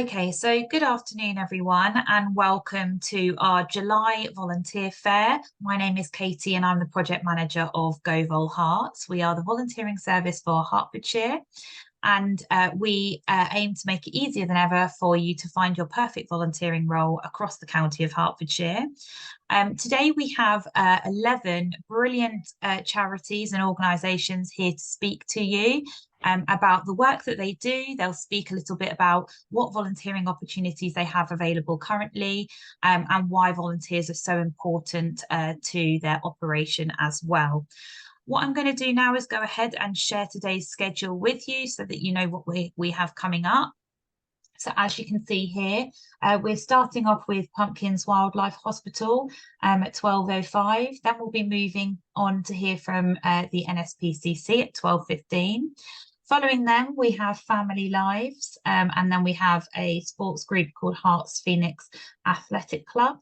Okay, so good afternoon, everyone, and welcome to our July volunteer fair. My name is Katie, and I'm the project manager of GoVolHerts. We are the volunteering service for Hertfordshire, and we aim to make it easier than ever for you to find your perfect volunteering role across the county of Hertfordshire. Today we have 11 brilliant charities and organisations here to speak to you about the work that they do. They'll speak a little bit about what volunteering opportunities they have available currently, and why volunteers are so important to their operation as well. What I'm going to do now is go ahead and share today's schedule with you so that you know what we have coming up. So as you can see here, we're starting off with Pumpkins Wildlife Hospital at 12:05. Then we'll be moving on to hear from the NSPCC at 12:15. Following them, we have Family Lives, and then we have a sports group called Hearts Phoenix Athletic Club.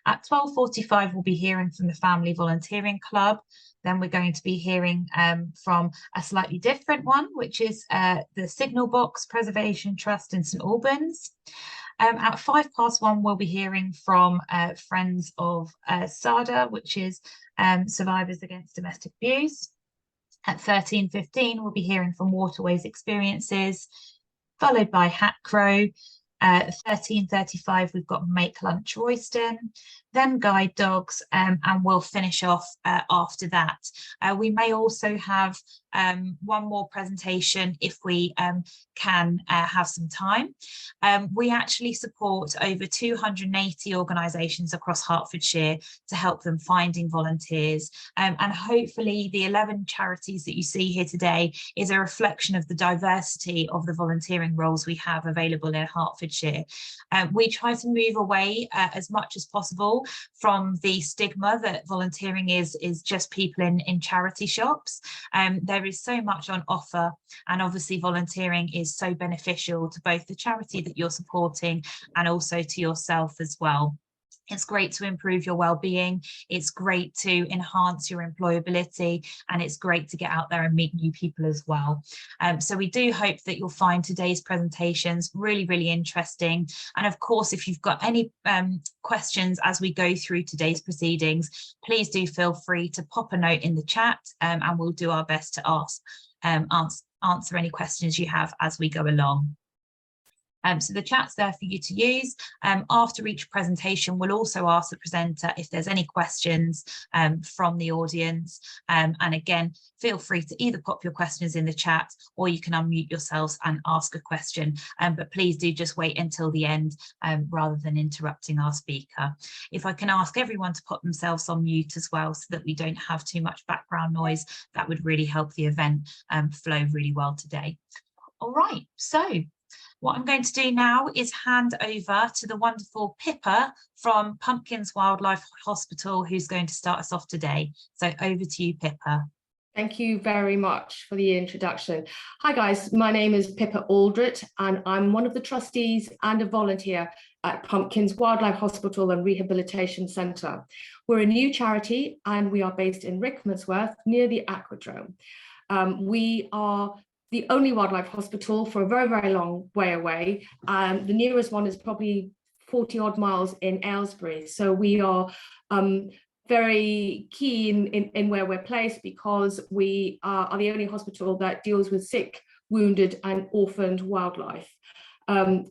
At 12:45, we'll be hearing from the Family Volunteering Club. Then we're going to be hearing from a slightly different one, which is the Signal Box Preservation Trust in St Albans. At 1:05, we'll be hearing from Friends of SADA, which is Survivors Against Domestic Abuse. At 13:15, we'll be hearing from Waterways Experiences, followed by Hat Crow. 13:35, we've got Make Lunch Royston, then Guide Dogs, and we'll finish off after that. We may also have one more presentation if we can have some time. We actually support over 280 organisations across Hertfordshire to help them finding volunteers, and hopefully the 11 charities that you see here today is a reflection of the diversity of the volunteering roles we have available in Hertfordshire. We try to move away as much as possible from the stigma that volunteering is just people in charity shops. There is so much on offer, and obviously volunteering is so beneficial to both the charity that you're supporting and also to yourself as well. It's great to improve your well-being, it's great to enhance your employability, and it's great to get out there and meet new people as well. So we do hope that you'll find today's presentations really, really interesting. And of course, if you've got any questions as we go through today's proceedings, please do feel free to pop a note in the chat, and we'll do our best to answer any questions you have as we go along. So the chat's there for you to use. After each presentation, we'll also ask the presenter if there's any questions from the audience. And again, feel free to either pop your questions in the chat, or you can unmute yourselves and ask a question. But please do just wait until the end rather than interrupting our speaker. If I can ask everyone to put themselves on mute as well so that we don't have too much background noise, that would really help the event flow really well today. All right, so what I'm going to do now is hand over to the wonderful Pippa from Pumpkins Wildlife Hospital, who's going to start us off today. So over to you, Pippa. Thank you very much for the introduction. Hi guys, my name is Pippa Aldrett, and I'm one of the trustees and a volunteer at Pumpkins Wildlife Hospital and Rehabilitation Centre. We're a new charity and we are based in Rickmansworth near the Aquadrome. We are the only wildlife hospital for a very, very long way away. The nearest one is probably 40 odd miles in Aylesbury. So we are very keen in where we're placed, because we are the only hospital that deals with sick, wounded and orphaned wildlife.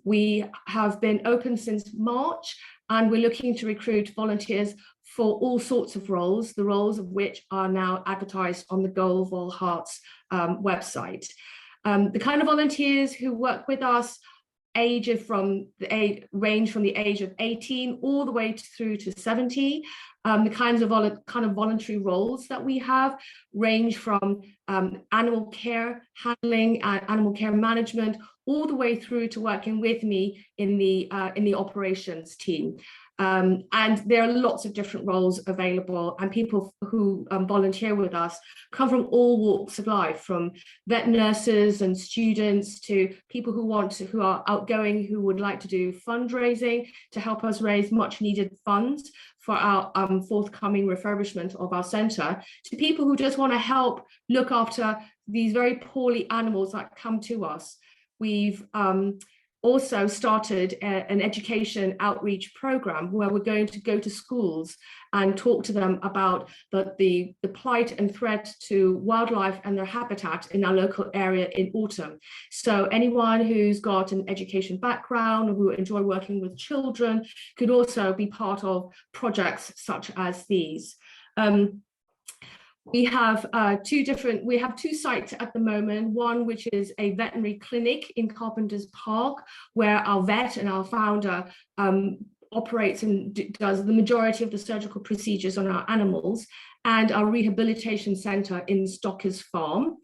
We have been open since March, and we're looking to recruit volunteers for all sorts of roles, the roles of which are now advertised on the GoVolHerts website. The kind of volunteers who work with us range from the age of 18 all the way through to 70. The kinds of voluntary roles that we have range from animal care handling and animal care management, all the way through to working with me in the operations team. And there are lots of different roles available, and people who volunteer with us come from all walks of life, from vet nurses and students to people who are outgoing, who would like to do fundraising to help us raise much needed funds for our forthcoming refurbishment of our centre, to people who just want to help look after these very poorly animals that come to us. We've also started an education outreach program where we're going to go to schools and talk to them about the plight and threat to wildlife and their habitat in our local area in autumn. So anyone who's got an education background or who enjoy working with children could also be part of projects such as these. We have two sites at the moment, one which is a veterinary clinic in Carpenter's Park, where our vet and our founder operates and does the majority of the surgical procedures on our animals, and our rehabilitation centre in Stockers Farm.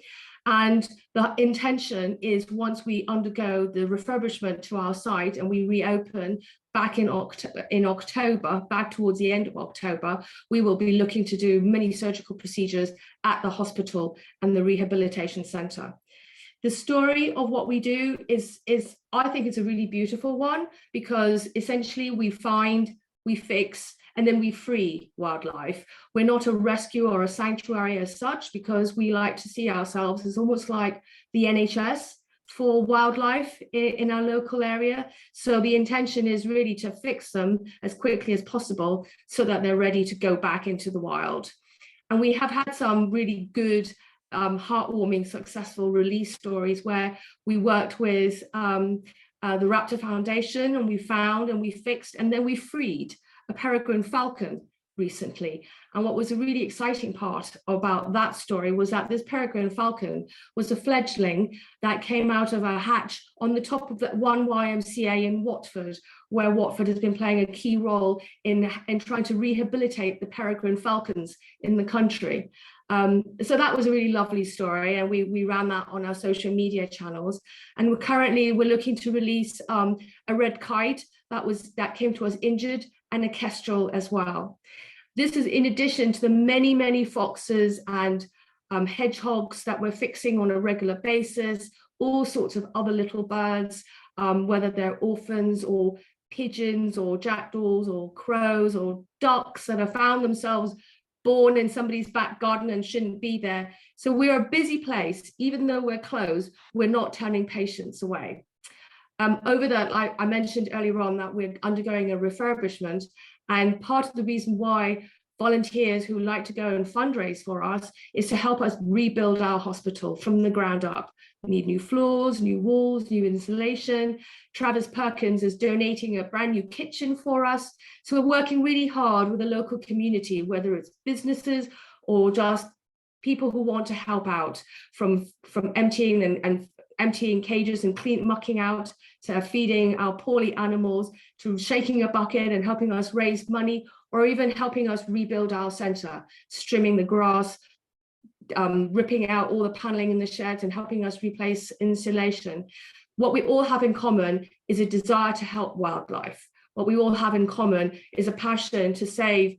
And the intention is, once we undergo the refurbishment to our site and we reopen back in October, back towards the end of October, we will be looking to do many surgical procedures at the hospital and the rehabilitation centre. The story of what we do is I think it's a really beautiful one, because essentially we find, we fix, and then we free wildlife. We're not a rescue or a sanctuary as such, because we like to see ourselves as almost like the NHS for wildlife in our local area. So the intention is really to fix them as quickly as possible so that they're ready to go back into the wild. And we have had some really good, heartwarming, successful release stories where we worked with the Raptor Foundation, and we found and we fixed and then we freed a peregrine falcon recently. And what was a really exciting part about that story was that this peregrine falcon was a fledgling that came out of a hatch on the top of that one YMCA in Watford, where Watford has been playing a key role in trying to rehabilitate the peregrine falcons in the country. So that was a really lovely story, and we ran that on our social media channels. And we're looking to release a red kite that came to us injured, and a kestrel as well. This is in addition to the many, many foxes and hedgehogs that we're fixing on a regular basis, all sorts of other little birds, whether they're orphans or pigeons or jackdaws or crows or ducks that have found themselves born in somebody's back garden and shouldn't be there. So we're a busy place. Even though we're closed, we're not turning patients away. Over that, I mentioned earlier on that we're undergoing a refurbishment, and part of the reason why volunteers who like to go and fundraise for us is to help us rebuild our hospital from the ground up. We need new floors, new walls, new insulation. Travis Perkins is donating a brand new kitchen for us. So we're working really hard with the local community, whether it's businesses or just people who want to help out, from emptying and emptying cages and mucking out, to feeding our poorly animals, to shaking a bucket and helping us raise money, or even helping us rebuild our centre, trimming the grass, ripping out all the panelling in the sheds and helping us replace insulation. What we all have in common is a desire to help wildlife. What we all have in common is a passion to save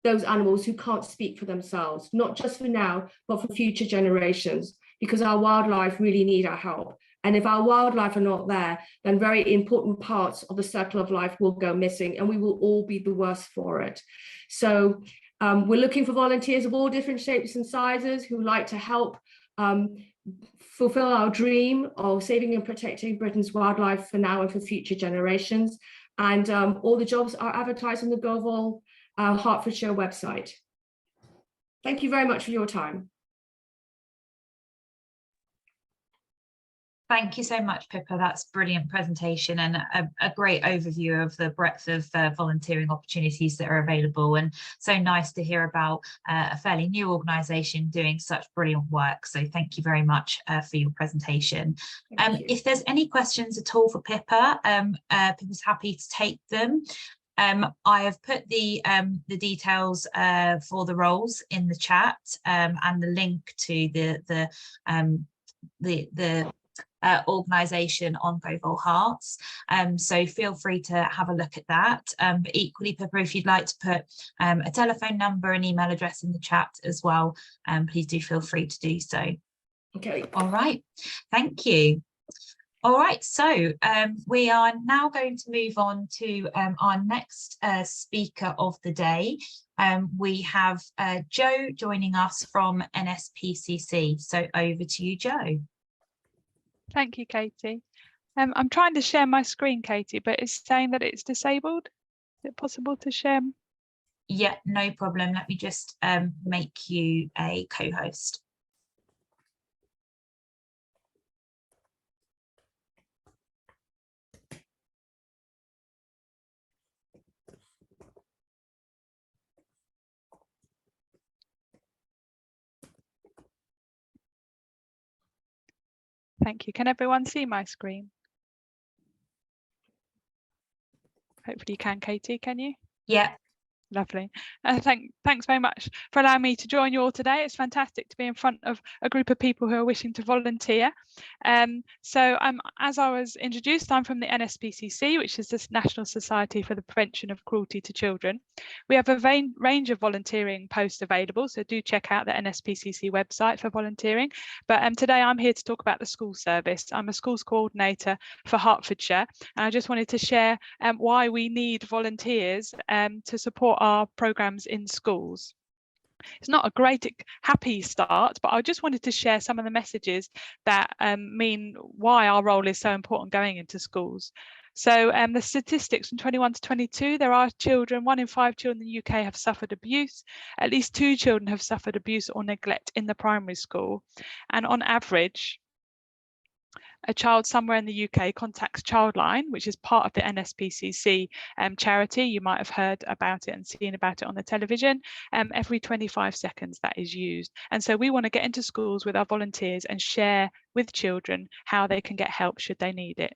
those animals who can't speak for themselves, not just for now, but for future generations, because our wildlife really need our help. And if our wildlife are not there, then very important parts of the circle of life will go missing, and we will all be the worse for it. So we're looking for volunteers of all different shapes and sizes who like to help fulfill our dream of saving and protecting Britain's wildlife for now and for future generations. And all the jobs are advertised on the GoVol Hertfordshire website. Thank you very much for your time. Thank you so much, Pippa. That's a brilliant presentation and a great overview of the breadth of volunteering opportunities that are available, and so nice to hear about a fairly new organisation doing such brilliant work. So thank you very much for your presentation. If there's any questions at all for Pippa, Pippa's happy to take them. I have put the details for the roles in the chat, and the link to the organisation on GoVolHerts, so feel free to have a look at that. But equally, Pippa, if you'd like to put a telephone number and email address in the chat as well, please do feel free to do so. Okay. All right, thank you. All right, so we are now going to move on to our next speaker of the day. We have Jo joining us from NSPCC. So over to you, Jo. Thank you, Katie. I'm trying to share my screen, Katie, but it's saying that it's disabled. Is it possible to share? Yeah, no problem. Let me just make you a co-host. Thank you. Can everyone see my screen? Hopefully you can, Katie, can you? Yeah. Lovely. Thanks very much for allowing me to join you all today. It's fantastic to be in front of a group of people who are wishing to volunteer. As I was introduced, I'm from the NSPCC, which is the National Society for the Prevention of Cruelty to Children. We have a range of volunteering posts available, so do check out the NSPCC website for volunteering. But today I'm here to talk about the school service. I'm a schools coordinator for Hertfordshire, and I just wanted to share why we need volunteers to support our programmes in schools. It's not a great happy start, but I just wanted to share some of the messages that mean why our role is so important going into schools. So the statistics from 21 to 22, there are children, 1 in 5 children in the UK have suffered abuse. At least 2 children have suffered abuse or neglect in the primary school. And on average, a child somewhere in the UK contacts Childline, which is part of the NSPCC charity. You might have heard about it and seen about it on the television. Every 25 seconds that is used. And so we want to get into schools with our volunteers and share with children how they can get help should they need it.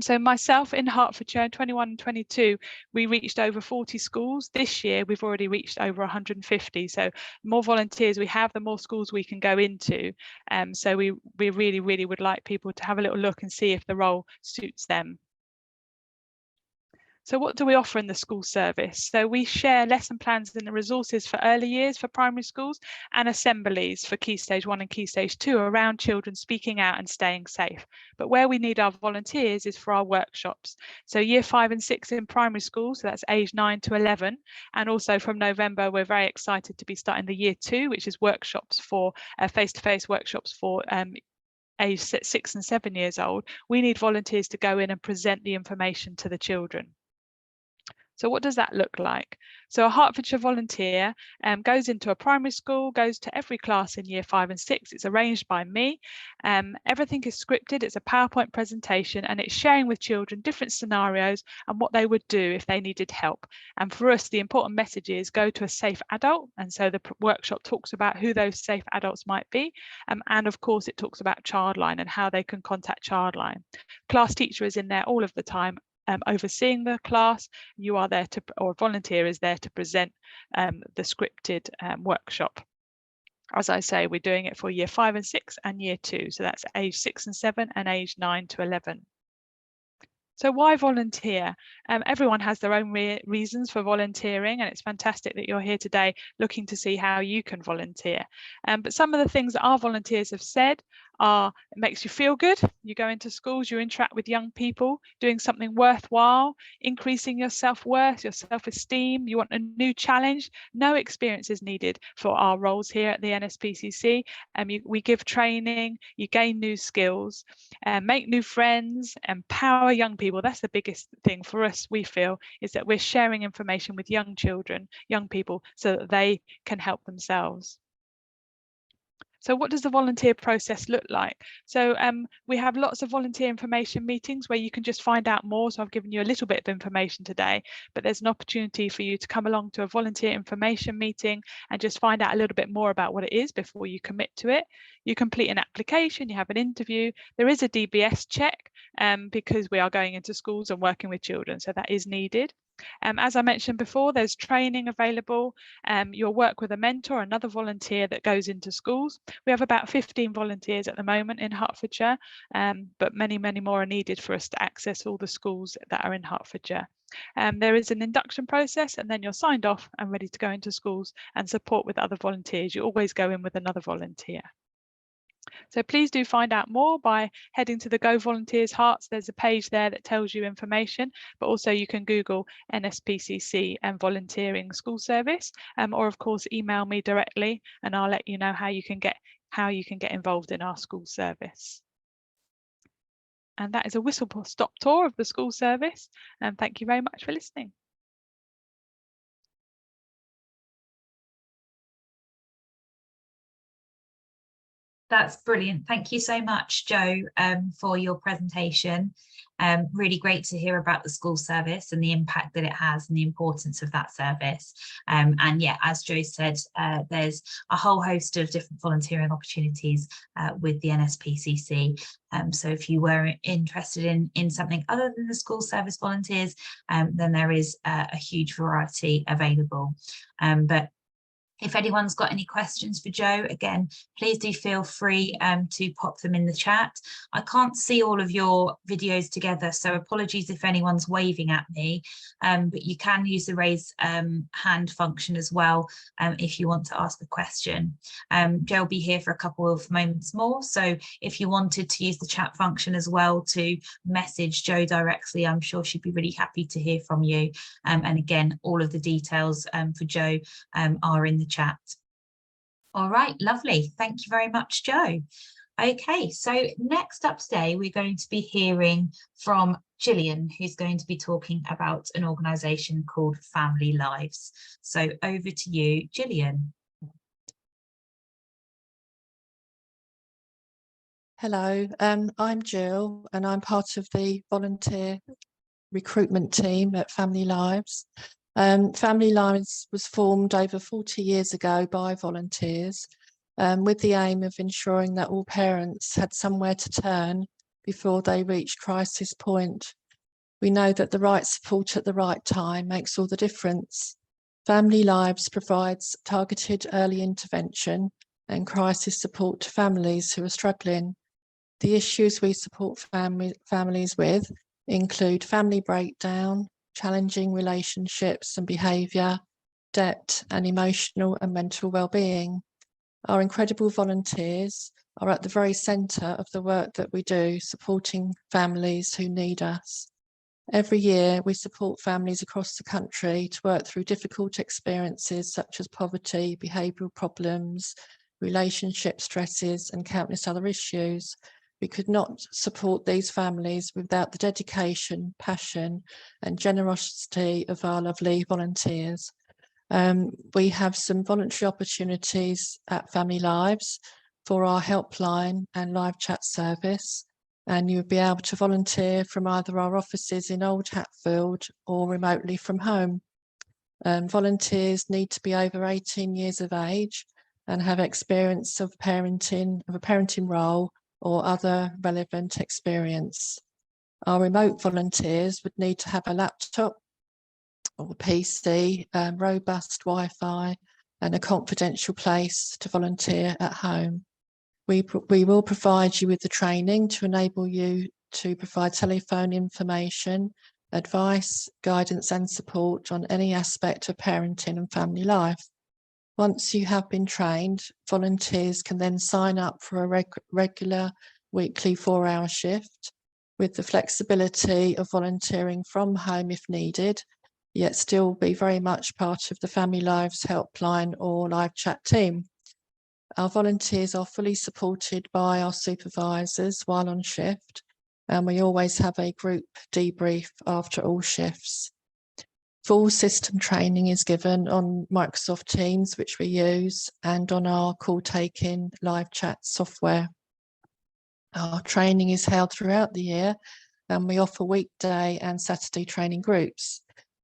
So myself in Hertfordshire, 21 and 22, we reached over 40 schools. This year, we've already reached over 150. So the more volunteers we have, the more schools we can go into. So we really, really would like people to have a little look and see if the role suits them. So what do we offer in the school service? So we share lesson plans and the resources for early years for primary schools and assemblies for Key Stage 1 and Key Stage 2 around children speaking out and staying safe. But where we need our volunteers is for our workshops. So year 5 and 6 in primary schools, so that's age 9 to 11. And also from November, we're very excited to be starting the year 2, which is workshops for face-to-face workshops for age 6 and 7 years old. We need volunteers to go in and present the information to the children. So what does that look like? So a Hertfordshire volunteer goes into a primary school, goes to every class in year 5 and 6. It's arranged by me. Everything is scripted. It's a PowerPoint presentation and it's sharing with children different scenarios and what they would do if they needed help. And for us, the important message is go to a safe adult. And so the workshop talks about who those safe adults might be. And of course, it talks about Childline and how they can contact Childline. Class teacher is in there all of the time, overseeing the class. You are there to, or a volunteer is there to present the scripted workshop. As I say, we're doing it for year 5 and 6 and year 2. So that's age 6 and 7 and age 9 to 11. So why volunteer? Everyone has their own reasons for volunteering, and it's fantastic that you're here today looking to see how you can volunteer. But some of the things that our volunteers have said are, it makes you feel good. You go into schools, you interact with young people, doing something worthwhile, increasing your self-worth, your self-esteem. You want a new challenge. No experience is needed for our roles here at the NSPCC. We give training, you gain new skills, make new friends, empower young people. That's the biggest thing for us, we feel, is that we're sharing information with young children, young people, so that they can help themselves. So what does the volunteer process look like? So we have lots of volunteer information meetings where you can just find out more. So I've given you a little bit of information today, but there's an opportunity for you to come along to a volunteer information meeting and just find out a little bit more about what it is before you commit to it. You complete an application, you have an interview. There is a DBS check because we are going into schools and working with children, so that is needed. As I mentioned before, there's training available. You'll work with a mentor, another volunteer that goes into schools. We have about 15 volunteers at the moment in Hertfordshire, but many, many more are needed for us to access all the schools that are in Hertfordshire. There is an induction process and then you're signed off and ready to go into schools and support with other volunteers. You always go in with another volunteer. So please do find out more by heading to the GoVolHerts Hearts. There's a page there that tells you information, but also you can Google NSPCC and volunteering school service, or of course email me directly and I'll let you know how you can get involved in our school service. And that is a whistle-stop tour of the school service. And thank you very much for listening. That's brilliant. Thank you so much, Jo, for your presentation. Really great to hear about the school service and the impact that it has and the importance of that service. And yeah, as Jo said, there's a whole host of different volunteering opportunities with the NSPCC. So if you were interested in something other than the school service volunteers, then there is a huge variety available. But if anyone's got any questions for Jo, again, please do feel free to pop them in the chat. I can't see all of your videos together, so apologies if anyone's waving at me, but you can use the raise hand function as well if you want to ask a question. Jo will be here for a couple of moments more, so if you wanted to use the chat function as well to message Jo directly, I'm sure she'd be really happy to hear from you. And again, all of the details for Jo are in the chat. All right, lovely. Thank you very much, Jo. Okay, so next up today, we're going to be hearing from Gillian, who's going to be talking about an organisation called Family Lives. So over to you, Gillian. Hello, I'm Jill and I'm part of the volunteer recruitment team at Family Lives. Family Lives was formed over 40 years ago by volunteers with the aim of ensuring that all parents had somewhere to turn before they reached crisis point. We know that the right support at the right time makes all the difference. Family Lives provides targeted early intervention and crisis support to families who are struggling. The issues we support families with include family breakdown, challenging relationships and behaviour, debt, and emotional and mental well-being. Our incredible volunteers are at the very centre of the work that we do, supporting families who need us. Every year, we support families across the country to work through difficult experiences such as poverty, behavioural problems, relationship stresses, and countless other issues. We could not support these families without the dedication, passion, and generosity of our lovely volunteers. We have some voluntary opportunities at Family Lives for our helpline and live chat service, and you'll be able to volunteer from either our offices in Old Hatfield or remotely from home. Volunteers need to be over 18 years of age and have experience of a parenting role or other relevant experience. Our remote volunteers would need to have a laptop or PC, robust Wi-Fi, and a confidential place to volunteer at home. We will provide you with the training to enable you to provide telephone information, advice, guidance and support on any aspect of parenting and family life. Once you have been trained, volunteers can then sign up for a regular weekly 4-hour shift with the flexibility of volunteering from home if needed, yet still be very much part of the Family Lives helpline or live chat team. Our volunteers are fully supported by our supervisors while on shift, and we always have a group debrief after all shifts. Full system training is given on Microsoft Teams, which we use, and on our call taking live chat software. Our training is held throughout the year, and we offer weekday and Saturday training groups.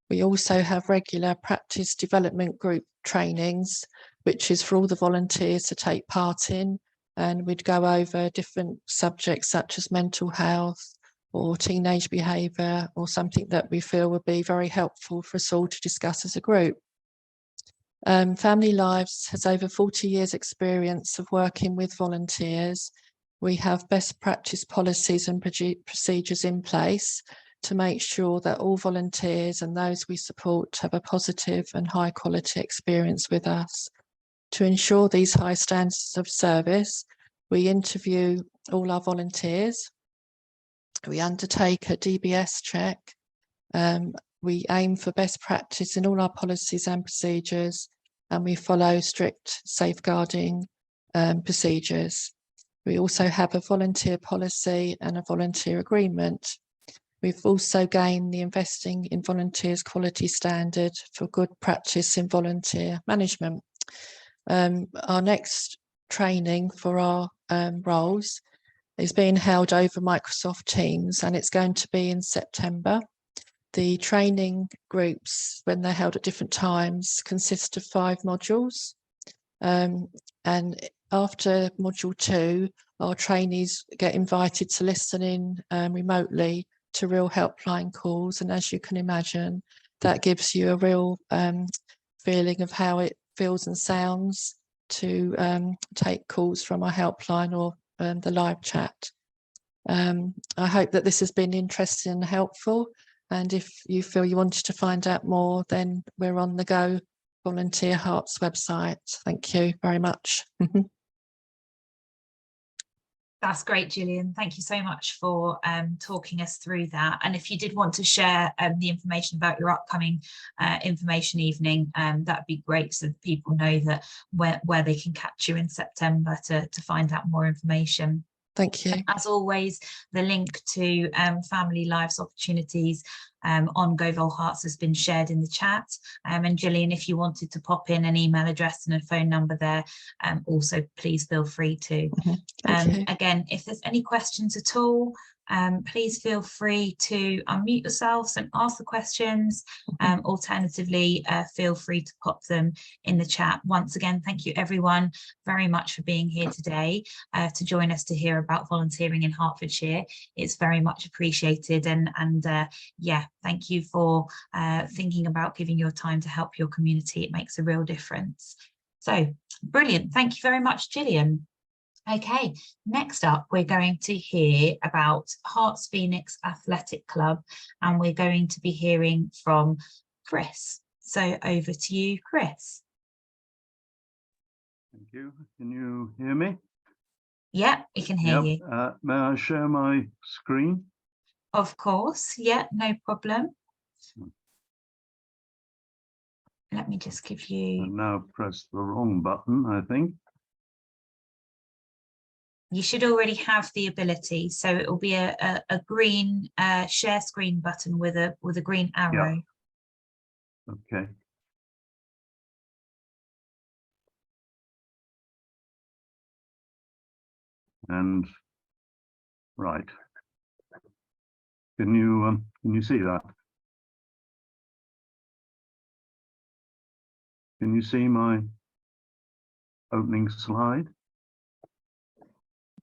We also have regular practice development group trainings, which is for all the volunteers to take part in, and we'd go over different subjects such as mental health or teenage behaviour, or something that we feel would be very helpful for us all to discuss as a group. Family Lives has over 40 years experience of working with volunteers. We have best practice policies and procedures in place to make sure that all volunteers and those we support have a positive and high quality experience with us. To ensure these high standards of service, we interview all our volunteers. We undertake a DBS check. We aim for best practice in all our policies and procedures, and we follow strict safeguarding procedures. We also have a volunteer policy and a volunteer agreement. We've also gained the Investing in Volunteers Quality Standard for good practice in volunteer management. Our next training for our roles is being held over Microsoft Teams, and it's going to be in September. The training groups, when they're held at different times, consist of 5 modules. And after module 2, our trainees get invited to listen in remotely to real helpline calls. And as you can imagine, that gives you a real feeling of how it feels and sounds to take calls from our helpline or the live chat. I hope that this has been interesting and helpful. And if you feel you wanted to find out more, then we're on the GoVolHerts website. Thank you very much. That's great, Gillian. Thank you so much for talking us through that. And if you did want to share the information about your upcoming information evening, that'd be great, so that people know that where they can catch you in September to find out more information. Thank you. As always, the link to Family Lives Opportunities on GoVolHerts has been shared in the chat. And Gillian, if you wanted to pop in an email address and a phone number there, also please feel free to. Again, if there's any questions at all, please feel free to unmute yourselves and ask the questions. Alternatively, feel free to pop them in the chat. Once again, thank you everyone very much for being here today to join us to hear about volunteering in Hertfordshire. It's very much appreciated, and yeah, thank you for thinking about giving your time to help your community. It makes a real difference. So brilliant. Thank you very much, Gillian. Okay, next up, we're going to hear about Hearts Phoenix Athletic Club, and we're going to be hearing from Chris. So over to you, Chris. Thank you. Can you hear me? Yeah, we can hear you. May I share my screen? Of course, yeah, no problem. Let me just give you... I now press the wrong button, I think. You should already have the ability, so it will be a green share screen button with a green arrow. Yeah. Okay. And right. Can you see that? Can you see my opening slide?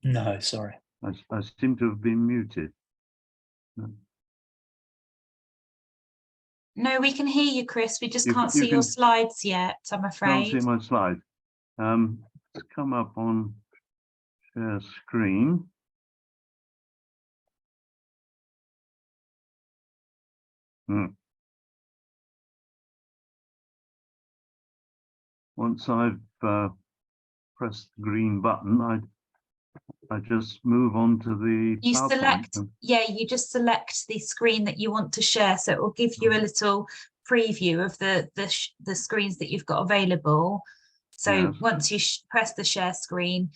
No, sorry. I seem to have been muted. No, we can hear you, Chris. We just can't see your slides yet, I'm afraid. Can't see my slide. Let's come up on share screen. Once I've pressed the green button, I just move on to the you PowerPoint. Select, yeah, you just select the screen that you want to share, so it will give you a little preview of the screens that you've got available. So yes. Once you press the share screen,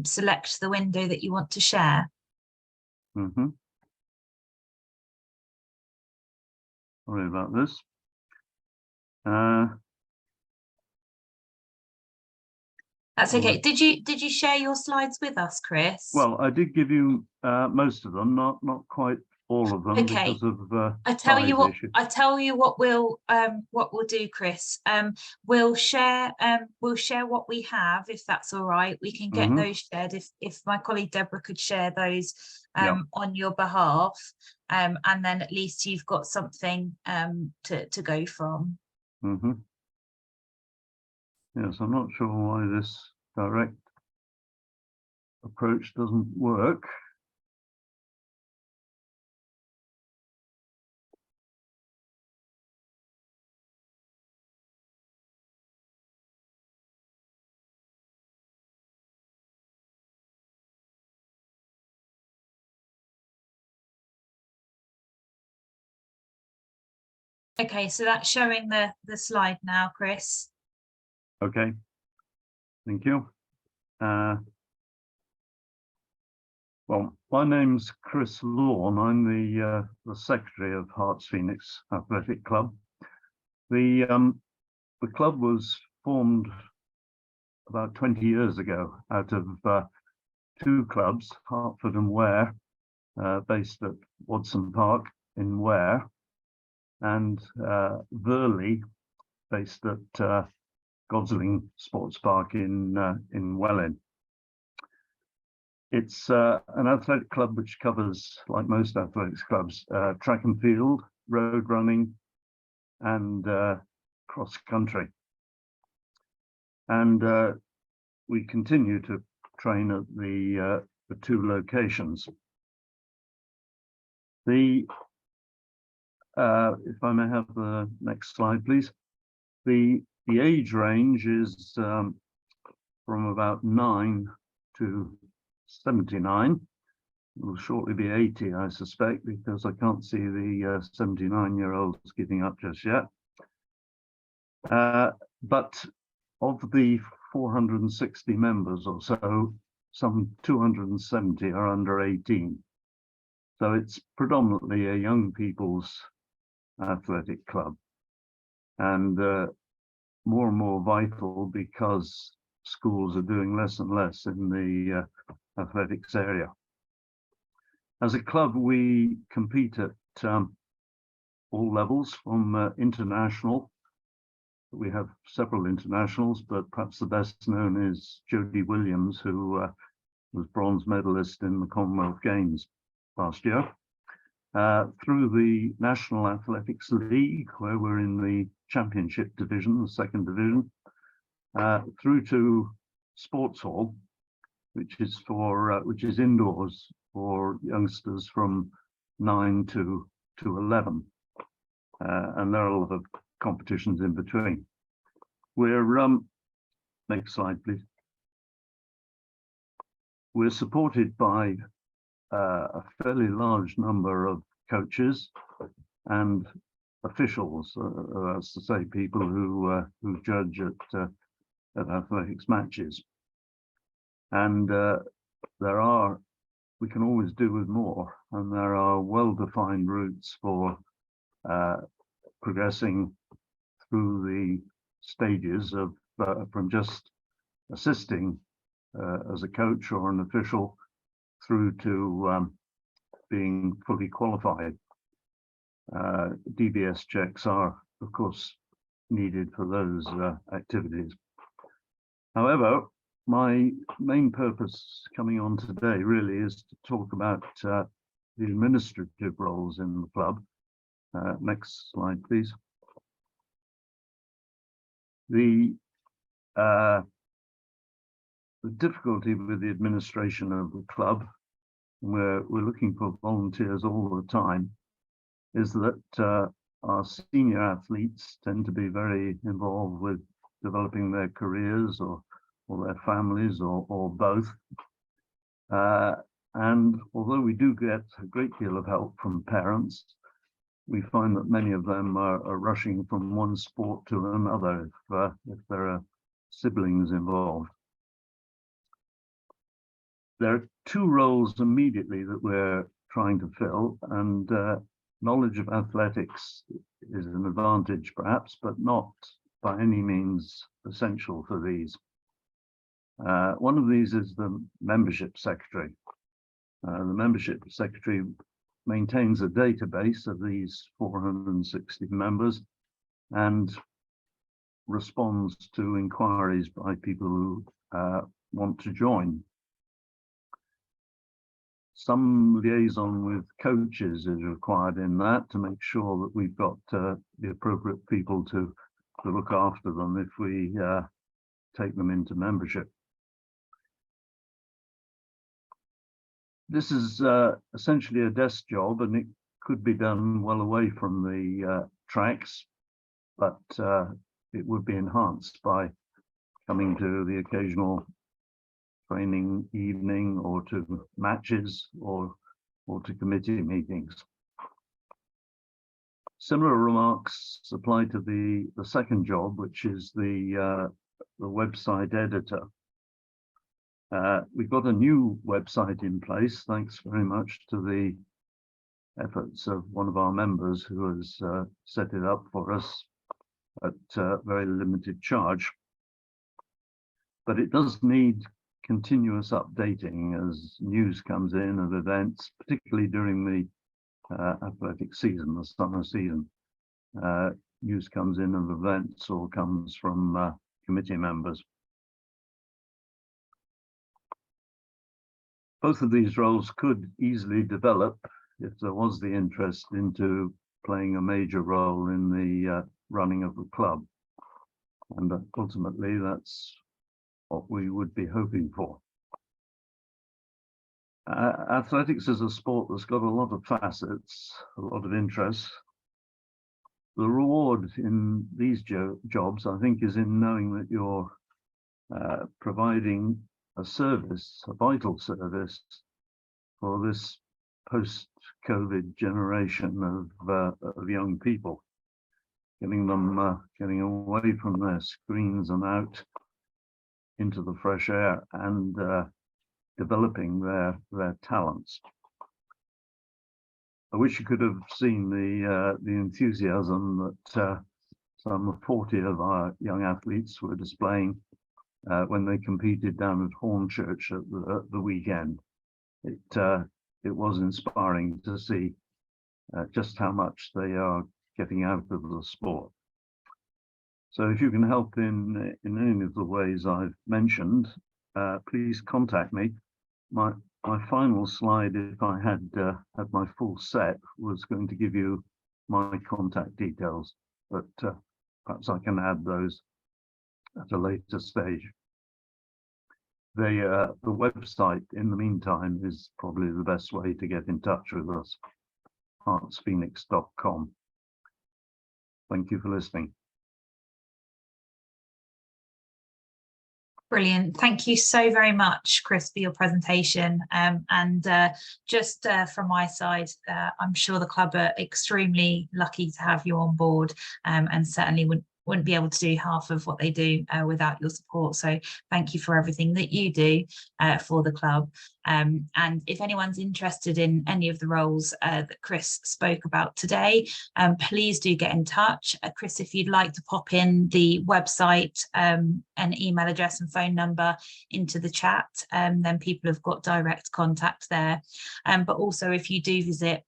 select the window that you want to share. Sorry about this. That's okay. Did you share your slides with us, Chris? Well, I did give you most of them, not quite all of them, okay. Because of I tell you what we'll do, Chris. We'll share what we have, if that's all right. We can get those shared if my colleague Deborah could share those on your behalf, and then at least you've got something to go from. Yes, I'm not sure why this direct approach doesn't work. Okay, so that's showing the slide now, Chris. Okay, thank you. Well, my name's Chris Lawn. I'm the secretary of Hearts Phoenix Athletic Club. The club was formed about 20 years ago out of two clubs, Hertford and Ware, based at Watson Park in Ware, and Burley, based at Gosling Sports Park in Welwyn. It's an athletic club which covers, like most athletics clubs, track and field, road running, and cross country. And we continue to train at the two locations. If I may have the next slide, please. The age range is from about 9 to 79. It will shortly be 80, I suspect, because I can't see the 79-year-olds giving up just yet. But of the 460 members or so, some 270 are under 18. So it's predominantly a young people's athletic club, and more and more vital because schools are doing less and less in the athletics area. As a club, we compete at all levels, from international. We have several internationals, but perhaps the best known is Jodie Williams, who was bronze medalist in the Commonwealth Games last year. Through the National Athletics League, where we're in the championship division, the second division, through to Sports Hall, which is indoors for youngsters from 9 to 11, and there are a lot of competitions in between. We're next slide, please. We're supported by a fairly large number of coaches and officials, that's to say, people who judge at athletics matches. And we can always do with more, and there are well-defined routes for progressing through the stages of from just assisting as a coach or an official through to being fully qualified. DBS checks are, of course, needed for those activities. However, my main purpose coming on today really is to talk about the administrative roles in the club. Next slide, please. The difficulty with the administration of the club, where we're looking for volunteers all the time, is that our senior athletes tend to be very involved with developing their careers or their families or both. And although we do get a great deal of help from parents, we find that many of them are rushing from one sport to another if there are siblings involved. There are two roles immediately that we're trying to fill, and knowledge of athletics is an advantage perhaps, but not by any means essential for these. One of these is the membership secretary. The membership secretary maintains a database of these 460 members and responds to inquiries by people who want to join. Some liaison with coaches is required in that to make sure that we've got the appropriate people to look after them if we take them into membership. This is essentially a desk job, and it could be done well away from the tracks, but it would be enhanced by coming to the occasional training evening or to matches or to committee meetings. Similar remarks apply to the second job, which is the website editor. We've got a new website in place, thanks very much to the efforts of one of our members who has set it up for us at very limited charge. But it does need continuous updating as news comes in of events, particularly during the athletic season, the summer season. News comes in of events or comes from committee members. Both of these roles could easily develop if there was the interest into playing a major role in the running of the club. And ultimately, that's what we would be hoping for. Athletics is a sport that's got a lot of facets, a lot of interests. The reward in these jobs, I think, is in knowing that you're providing a service, a vital service for this post-COVID generation of young people, getting them getting away from their screens and out into the fresh air and developing their talents. I wish you could have seen the enthusiasm that some 40 of our young athletes were displaying when they competed down at Hornchurch at the weekend. It was inspiring to see just how much they are getting out of the sport. So if you can help in any of the ways I've mentioned, please contact me. My final slide, if I had my full set, was going to give you my contact details, but perhaps I can add those at a later stage. The website, in the meantime, is probably the best way to get in touch with us, heartsphoenix.com. Thank you for listening. Brilliant. Thank you so very much, Chris, for your presentation. Just from my side, I'm sure the club are extremely lucky to have you on board, and certainly wouldn't be able to do half of what they do without your support. So thank you for everything that you do for the club. And if anyone's interested in any of the roles that Chris spoke about today, please do get in touch. Chris, if you'd like to pop in the website and email address and phone number into the chat, then people have got direct contact there. But also, if you do visit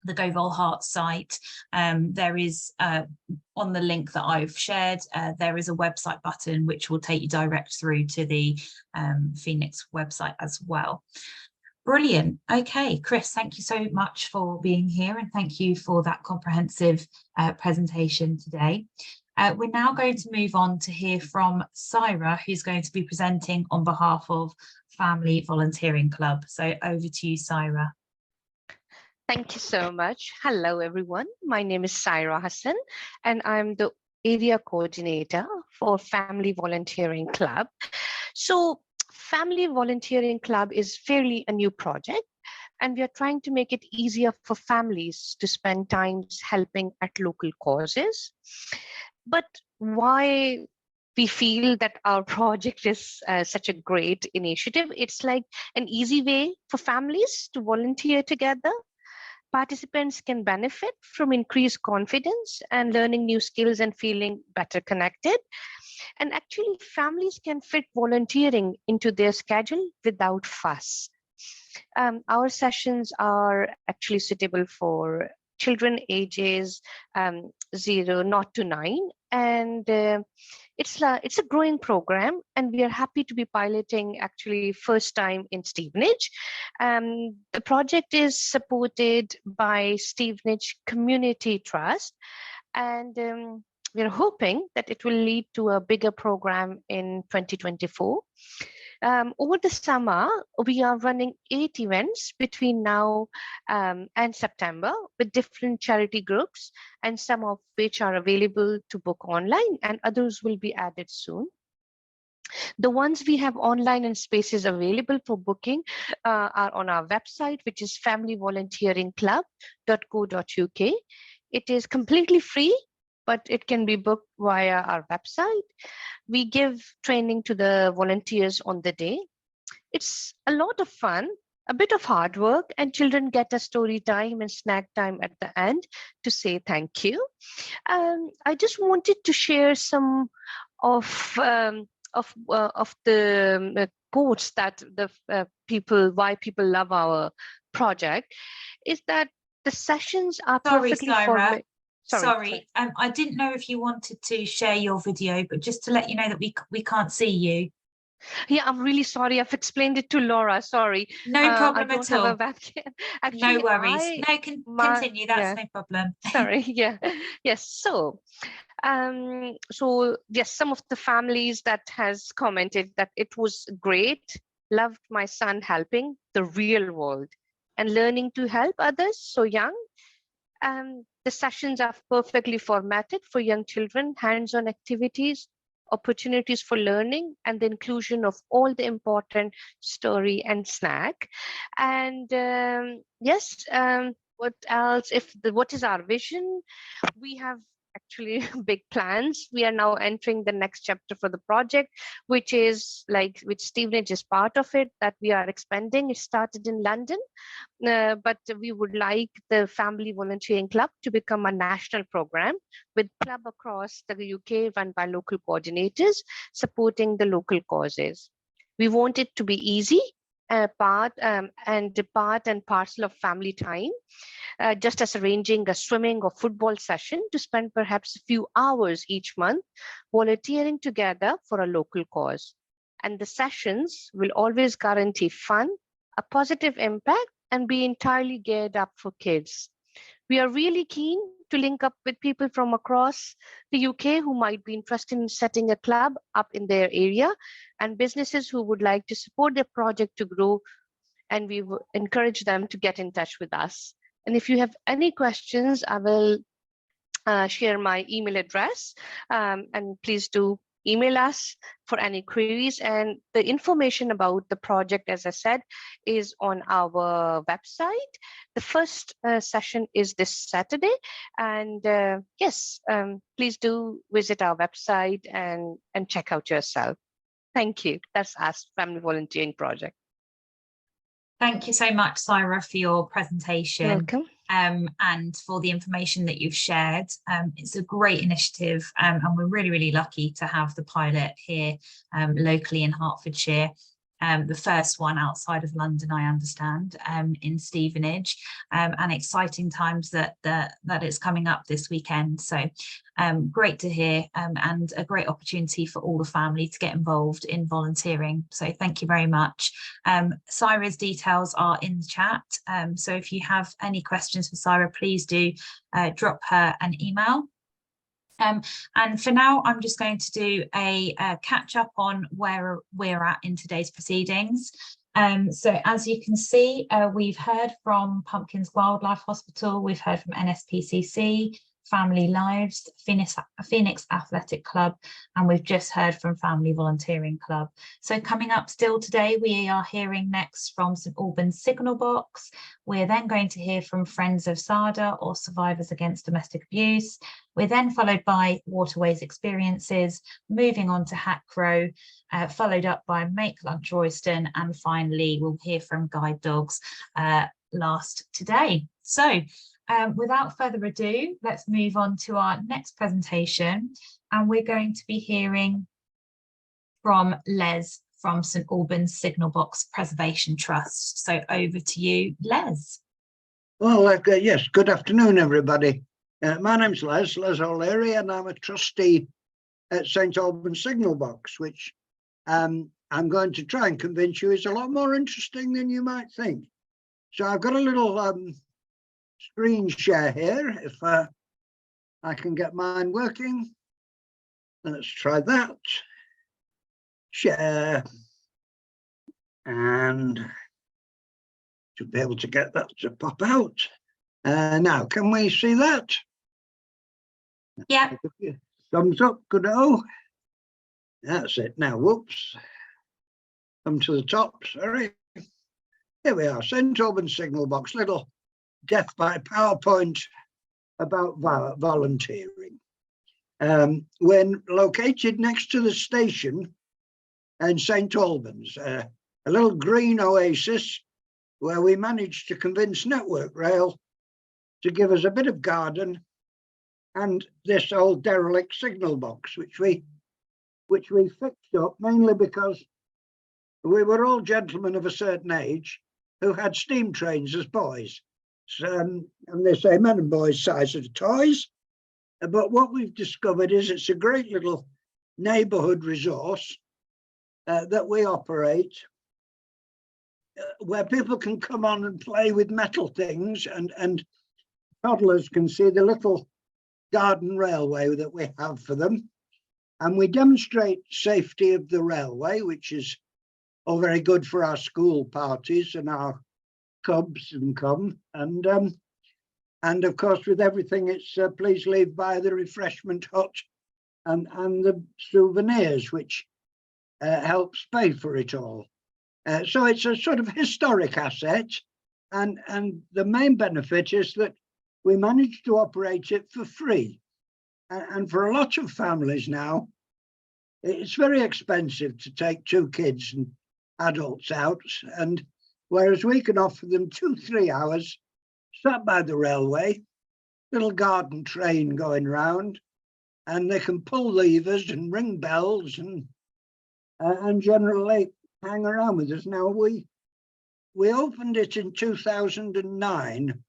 the GoVolHerts site, there is on the link that I've shared, there is a website button which will take you direct through to the Phoenix website as well. Brilliant. Okay, Chris, thank you so much for being here, and thank you for that comprehensive presentation today. We're now going to move on to hear from Syra, who's going to be presenting on behalf of Family Volunteering Club. So over to you, Syra. Thank you so much. Hello, everyone. My name is Syra Hassan, and I'm the area coordinator for Family Volunteering Club. So Family Volunteering Club is fairly a new project, and we are trying to make it easier for families to spend time helping at local causes. But why we feel that our project is such a great initiative? It's like an easy way for families to volunteer together. Participants can benefit from increased confidence and learning new skills and feeling better connected. And actually, families can fit volunteering into their schedule without fuss. Our sessions are actually suitable for children ages 0 to 9, and it's a growing program, and we are happy to be piloting actually first time in Stevenage. The project is supported by Stevenage Community Trust, and we're hoping that it will lead to a bigger program in 2024. Over the summer, we are running 8 events between now and September with different charity groups, and some of which are available to book online, and others will be added soon. The ones we have online and spaces available for booking are on our website, which is familyvolunteeringclub.co.uk. It is completely free, but it can be booked via our website. We give training to the volunteers on the day. It's a lot of fun, a bit of hard work, and children get a story time and snack time at the end to say thank you. I just wanted to share some of the quotes that the why people love our project. Is that the sessions are perfectly Sarah. Sorry. I didn't know if you wanted to share your video, but just to let you know that we can't see you. Yeah, I'm really sorry. I've explained it to Laura. Sorry. No problem I don't at have all. a webcam. Actually, No worries. No, continue. That's no problem. Sorry. Yeah. Yes. So yes, some of the families that has commented that it was great, loved my son helping the real world and learning to help others so young. The sessions are perfectly formatted for young children, hands-on activities, opportunities for learning, and the inclusion of all the important story and snack. And yes, what else? What is our vision? We have actually big plans. We are now entering the next chapter for the project, which Stevenage is part of it, that we are expanding. It started in London, but we would like the Family Volunteering Club to become a national program with club across the UK run by local coordinators supporting the local causes. We want it to be easy, part and parcel of family time, just as arranging a swimming or football session to spend perhaps a few hours each month volunteering together for a local cause. And the sessions will always guarantee fun, a positive impact, and be entirely geared up for kids. We are really keen to link up with people from across the UK who might be interested in setting a club up in their area, and businesses who would like to support their project to grow, and we will encourage them to get in touch with us. And if you have any questions, I will share my email address, and please do email us for any queries. And the information about the project, as I said, is on our website. The first session is this Saturday, and yes, please do visit our website and check out yourself. Thank you. That's us, Family Volunteering Project. Thank you so much, Sarah, for your presentation. Welcome. And for the information that you've shared. It's a great initiative, and we're really, really lucky to have the pilot here locally in Hertfordshire. The first one outside of London, I understand, in Stevenage, and exciting times that it's coming up this weekend. So great to hear, and a great opportunity for all the family to get involved in volunteering. So thank you very much. Sarah's details are in the chat. So if you have any questions for Sarah, please do drop her an email. And for now, I'm just going to do a catch up on where we're at in today's proceedings. So as you can see, we've heard from Pumpkins Wildlife Hospital, we've heard from NSPCC, Family Lives, Phoenix Athletic Club, and we've just heard from Family Volunteering Club. So coming up still today, we are hearing next from St Albans Signal Box. We're then going to hear from Friends of SADA, or Survivors Against Domestic Abuse. We're then followed by Waterways Experiences, moving on to Hack Crow, followed up by Make Lunch Royston, and finally we'll hear from Guide Dogs last today. So without further ado, let's move on to our next presentation, and we're going to be hearing from Les from St Albans Signal Box Preservation Trust. So over to you, Les. Well, yes, good afternoon, everybody. My name's Les O'Leary, and I'm a trustee at St Albans Signal Box, which I'm going to try and convince you is a lot more interesting than you might think. So I've got a little screen share here, if I can get mine working. Let's try that. Share. And should be able to get that to pop out. Now, can we see that? Yeah. Thumbs up, good-o. That's it. Now, whoops. Come to the top, sorry. Here we are, St Albans Signal Box, little death by PowerPoint about volunteering. We're located next to the station in St Albans. a little green oasis where we managed to convince Network Rail to give us a bit of garden and this old derelict signal box, which we fixed up mainly because we were all gentlemen of a certain age who had steam trains as boys. So, and they say men and boys size of toys. But what we've discovered is it's a great little neighbourhood resource that we operate, where people can come on and play with metal things, and toddlers can see the little garden railway that we have for them. And we demonstrate safety of the railway, which is all very good for our school parties and our cubs and come. And of course, with everything, it's please leave by the refreshment hut and the souvenirs, which helps pay for it all. So it's a sort of historic asset. And the main benefit is that we managed to operate it for free. And for a lot of families now, it's very expensive to take 2 kids and adults out. And whereas we can offer them 2-3 hours sat by the railway, little garden train going round, and they can pull levers and ring bells and generally hang around with us. Now we opened it in 2009.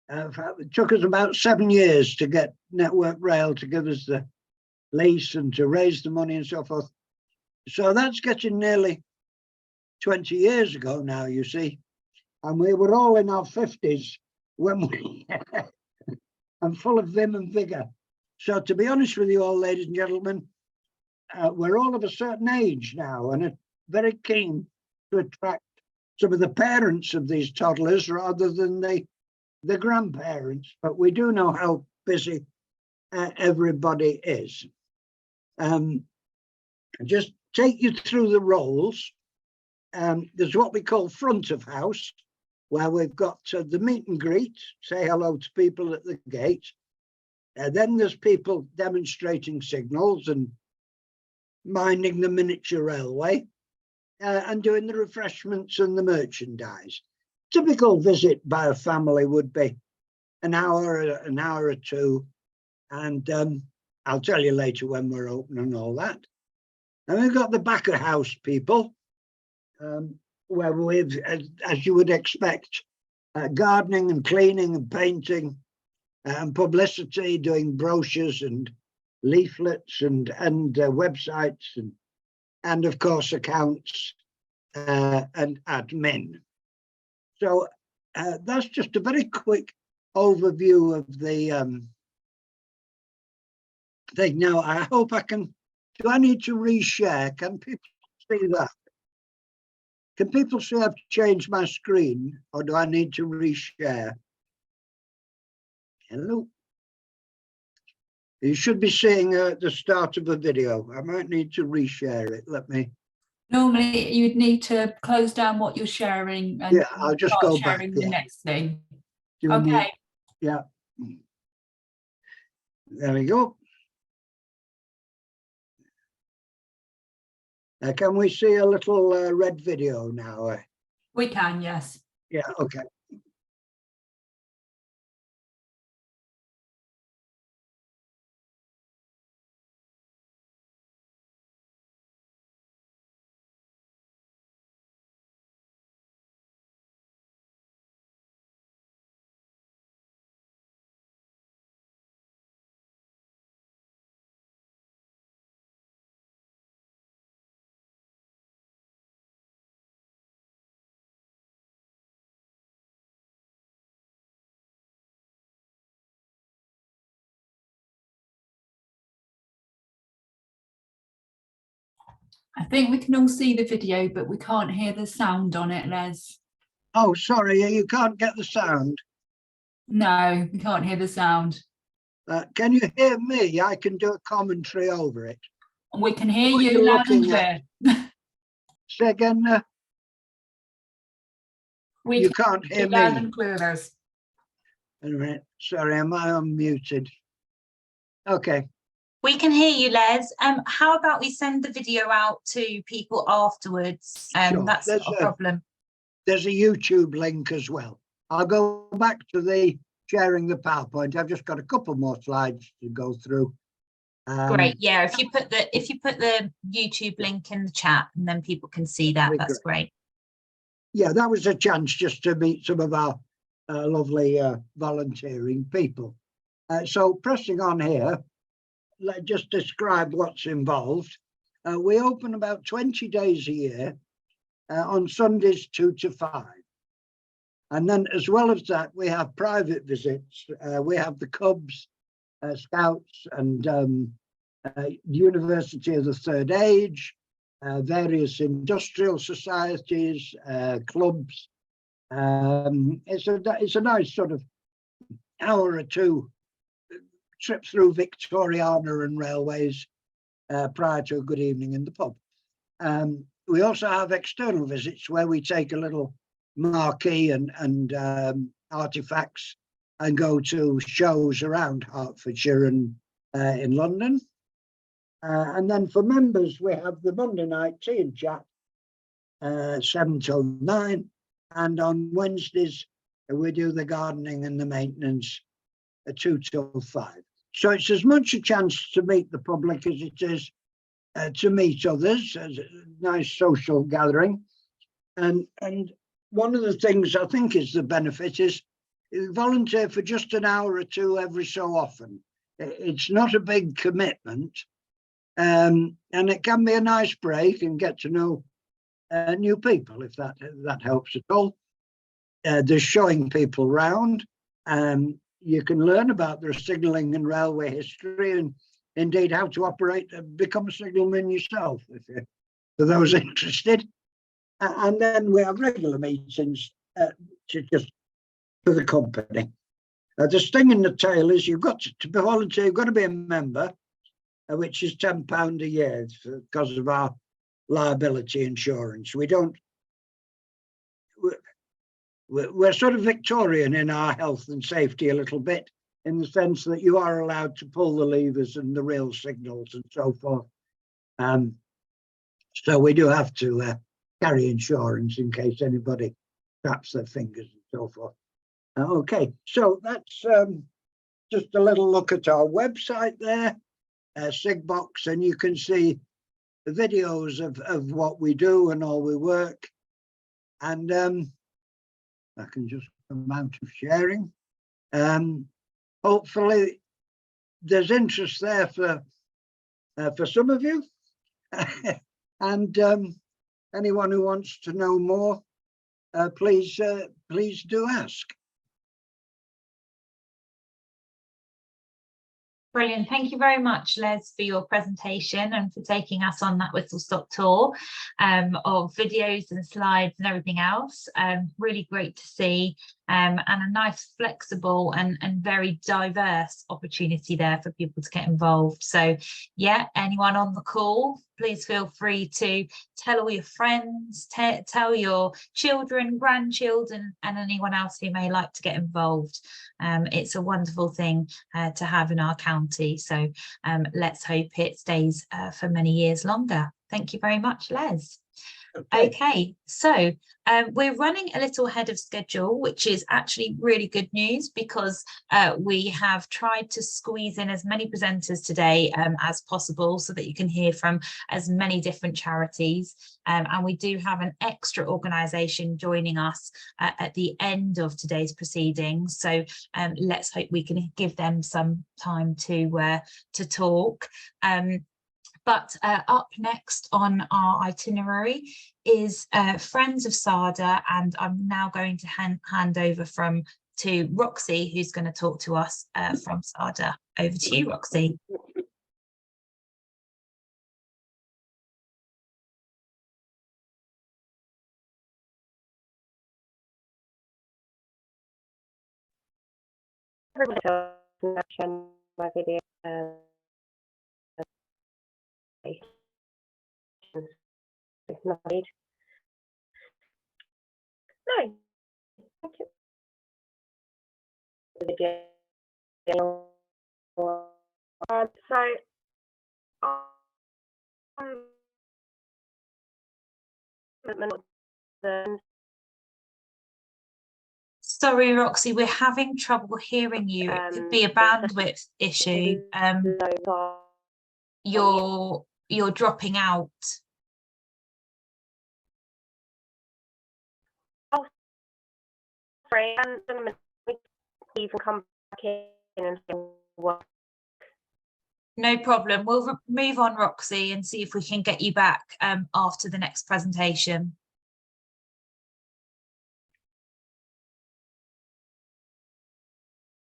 It took us about 7 years to get Network Rail to give us the lease and to raise the money and so forth. So that's getting nearly 20 years ago now, you see. And we were all in our 50s when we and full of vim and vigor. So to be honest with you all, ladies and gentlemen, we're all of a certain age now and are very keen to attract some of the parents of these toddlers rather than the grandparents. But we do know how busy everybody is. Just take you through the roles. There's what we call front of house, where we've got the meet and greet, say hello to people at the gate. Then there's people demonstrating signals and minding the miniature railway and doing the refreshments and the merchandise. Typical visit by a family would be an hour or two. And I'll tell you later when we're open and all that. And we've got the back of house people, where we've, as you would expect, gardening and cleaning and painting and publicity, doing brochures and leaflets and websites and of course accounts and admin. So that's just a very quick overview of the thing. Now I hope I can. Do I need to reshare? Can people see that? Can people see I've changed my screen, or do I need to reshare? Hello. You should be seeing the start of a video. I might need to reshare it. Let me. Normally, you'd need to close down what you're sharing and yeah, I'll just go back. sharing the next thing. Do okay. Yeah. There we go. Can we see a little red video now? We can, yes. Yeah, okay. I think we can all see the video, but we can't hear the sound on it, Les. Oh, sorry, you can't get the sound. No, we can't hear the sound. Can you hear me? I can do a commentary over it. We can hear What you loud and clear. Say again. You can't hear me. Loud and clear, Les. Wait a minute. Sorry, am I unmuted? Okay. We can hear you, Les. How about we send the video out to people afterwards? Sure. That's not a problem. There's a YouTube link as well. I'll go back to the sharing the PowerPoint. I've just got a couple more slides to go through. Great. Yeah, if you put the YouTube link in the chat, and then people can see that, that's great. Yeah, that was a chance just to meet some of our lovely volunteering people. So pressing on here, let's just describe what's involved. We open about 20 days a year on Sundays 2 to 5. And then as well as that, we have private visits. We have the Cubs, Scouts and University of the Third Age, various industrial societies, clubs. It's a nice sort of hour or two trip through Victoriana and railways prior to a good evening in the pub. We also have external visits where we take a little marquee and artifacts and go to shows around Hertfordshire and in London. And then for members, we have the Monday night tea and chat, 7 till 9. And on Wednesdays, we do the gardening and the maintenance, 2 till 5. So it's as much a chance to meet the public as it is to meet others, as a nice social gathering. And one of the things I think is the benefit is volunteer for just an hour or two every so often. It's not a big commitment. And it can be a nice break and get to know new people, if that helps at all. There's showing people round. You can learn about their signalling and railway history, and indeed how to operate, become a signalman yourself, for those interested. And then we have regular meetings just for the company. The sting in the tail is you've got to be volunteer, you've got to be a member, which is £10 a year because of our liability insurance. We're sort of Victorian in our health and safety a little bit, in the sense that you are allowed to pull the levers and the real signals and so forth. So we do have to carry insurance in case anybody traps their fingers and so forth. Okay, so that's just a little look at our website there, Sigbox, and you can see the videos of what we do and all we work. And I can just amount of sharing. Hopefully there's interest there for some of you. And anyone who wants to know more, please do ask. Brilliant. Thank you very much, Les, for your presentation and for taking us on that whistle-stop tour of videos and slides and everything else. Really great to see, and a nice, flexible and very diverse opportunity there for people to get involved. So yeah, anyone on the call, please feel free to tell all your friends, tell your children, grandchildren, and anyone else who may like to get involved. It's a wonderful thing to have in our county. So let's hope it stays for many years longer. Thank you very much, Les. Okay, so we're running a little ahead of schedule, which is actually really good news, because we have tried to squeeze in as many presenters today as possible, so that you can hear from as many different charities. And we do have an extra organisation joining us at the end of today's proceedings. So let's hope we can give them some time to talk. But up next on our itinerary is Friends of SADA, and I'm now going to hand over to Roxy, who's going to talk to us from SADA. Over to you, Roxy. My video. It's not it. No. Thank you. The video. So Sorry, Roxy, we're having trouble hearing you. It could be a bandwidth issue. You're dropping out. Oh, sorry, you can come back in and what? No problem. We'll move on, Roxy, and see if we can get you back after the next presentation.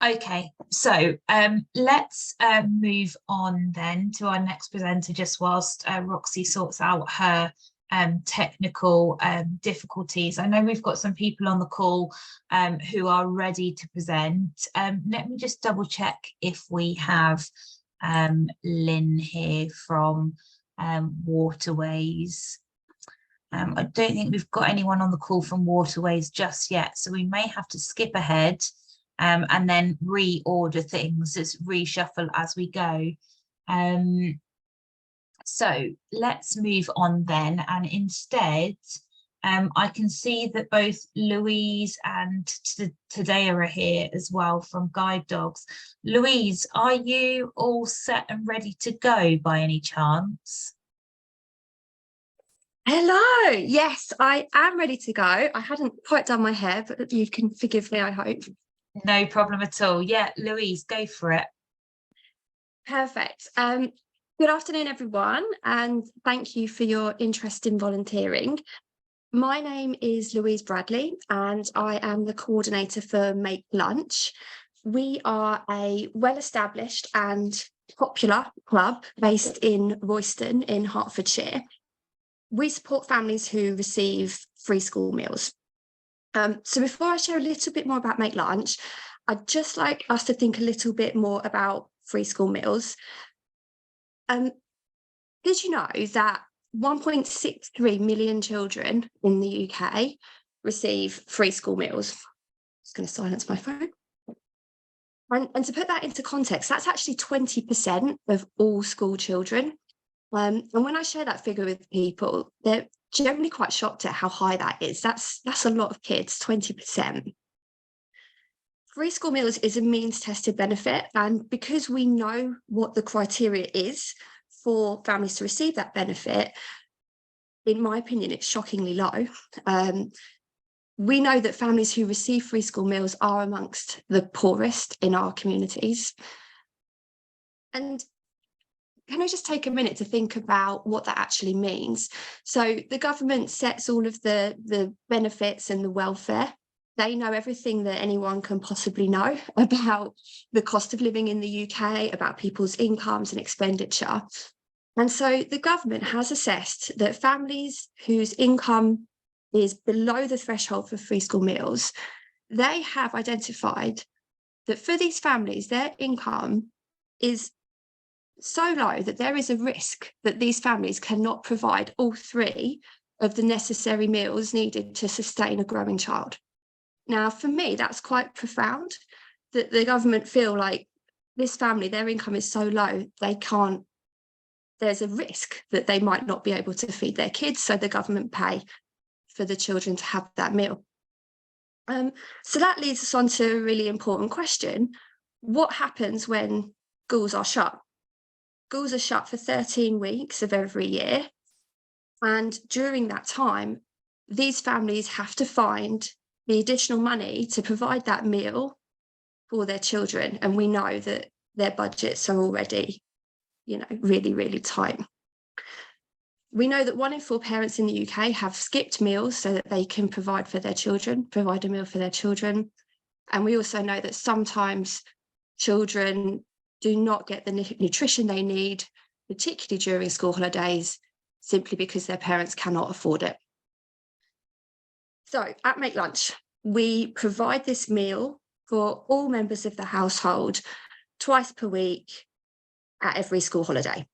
Okay, so let's move on then to our next presenter, just whilst Roxy sorts out her technical difficulties. I know we've got some people on the call who are ready to present. Let me just double check if we have Lynn here from Waterways. I don't think we've got anyone on the call from Waterways just yet, so we may have to skip ahead and then reorder things, just reshuffle as we go. So let's move on then, and instead I can see that both Louise and Tadea are here as well from Guide Dogs. Louise, are you all set and ready to go by any chance? Hello, yes, I am ready to go. I hadn't quite done my hair, but you can forgive me, I hope. No problem at all. Yeah, Louise, go for it. Perfect. Good afternoon, everyone, and thank you for your interest in volunteering. My name is Louise Bradley, and I am the coordinator for Make Lunch. We are a well-established and popular club based in Royston in Hertfordshire. We support families who receive free school meals. So before I share a little bit more about Make Lunch, I'd just like us to think a little bit more about free school meals. Did you know that 1.63 million children in the UK receive free school meals? I'm just going to silence my phone. And to put that into context, that's actually 20% of all school children. And when I share that figure with people, they're generally quite shocked at how high that is. That's a lot of kids, 20%. Free school meals is a means tested benefit, and because we know what the criteria is for families to receive that benefit, in my opinion, it's shockingly low. We know that families who receive free school meals are amongst the poorest in our communities. And can I just take a minute to think about what that actually means? So the government sets all of the benefits and the welfare. They know everything that anyone can possibly know about the cost of living in the UK, about people's incomes and expenditure. And so the government has assessed that families whose income is below the threshold for free school meals, they have identified that for these families, their income is so low that there is a risk that these families cannot provide all three of the necessary meals needed to sustain a growing child. Now, for me, that's quite profound, that the government feel like this family, their income is so low, there's a risk that they might not be able to feed their kids, so the government pay for the children to have that meal. So that leads us on to a really important question. What happens when schools are shut? Schools are shut for 13 weeks of every year. And during that time, these families have to find the additional money to provide that meal for their children. And we know that their budgets are already, really, really tight. We know that 1 in 4 parents in the UK have skipped meals so that they can provide a meal for their children. And we also know that sometimes children do not get the nutrition they need, particularly during school holidays, simply because their parents cannot afford it. So at Make Lunch, we provide this meal for all members of the household twice per week at every school holiday.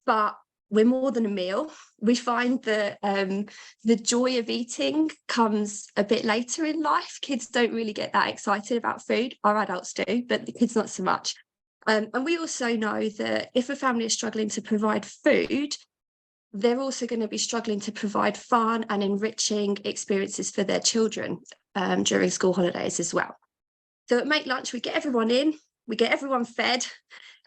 But we're more than a meal. We find that the joy of eating comes a bit later in life. Kids don't really get that excited about food. Our adults do, but the kids not so much. And we also know that if a family is struggling to provide food, they're also going to be struggling to provide fun and enriching experiences for their children during school holidays as well. So at Make Lunch, we get everyone in, we get everyone fed,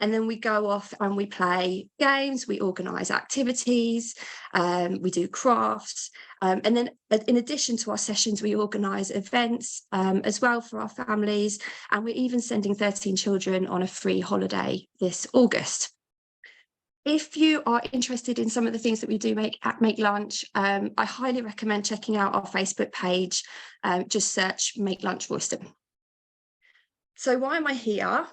and then we go off and we play games, we organise activities, we do crafts. And then in addition to our sessions, we organise events as well for our families. And we're even sending 13 children on a free holiday this August. If you are interested in some of the things that we do at Make Lunch, I highly recommend checking out our Facebook page. Just search Make Lunch Royston. So why am I here?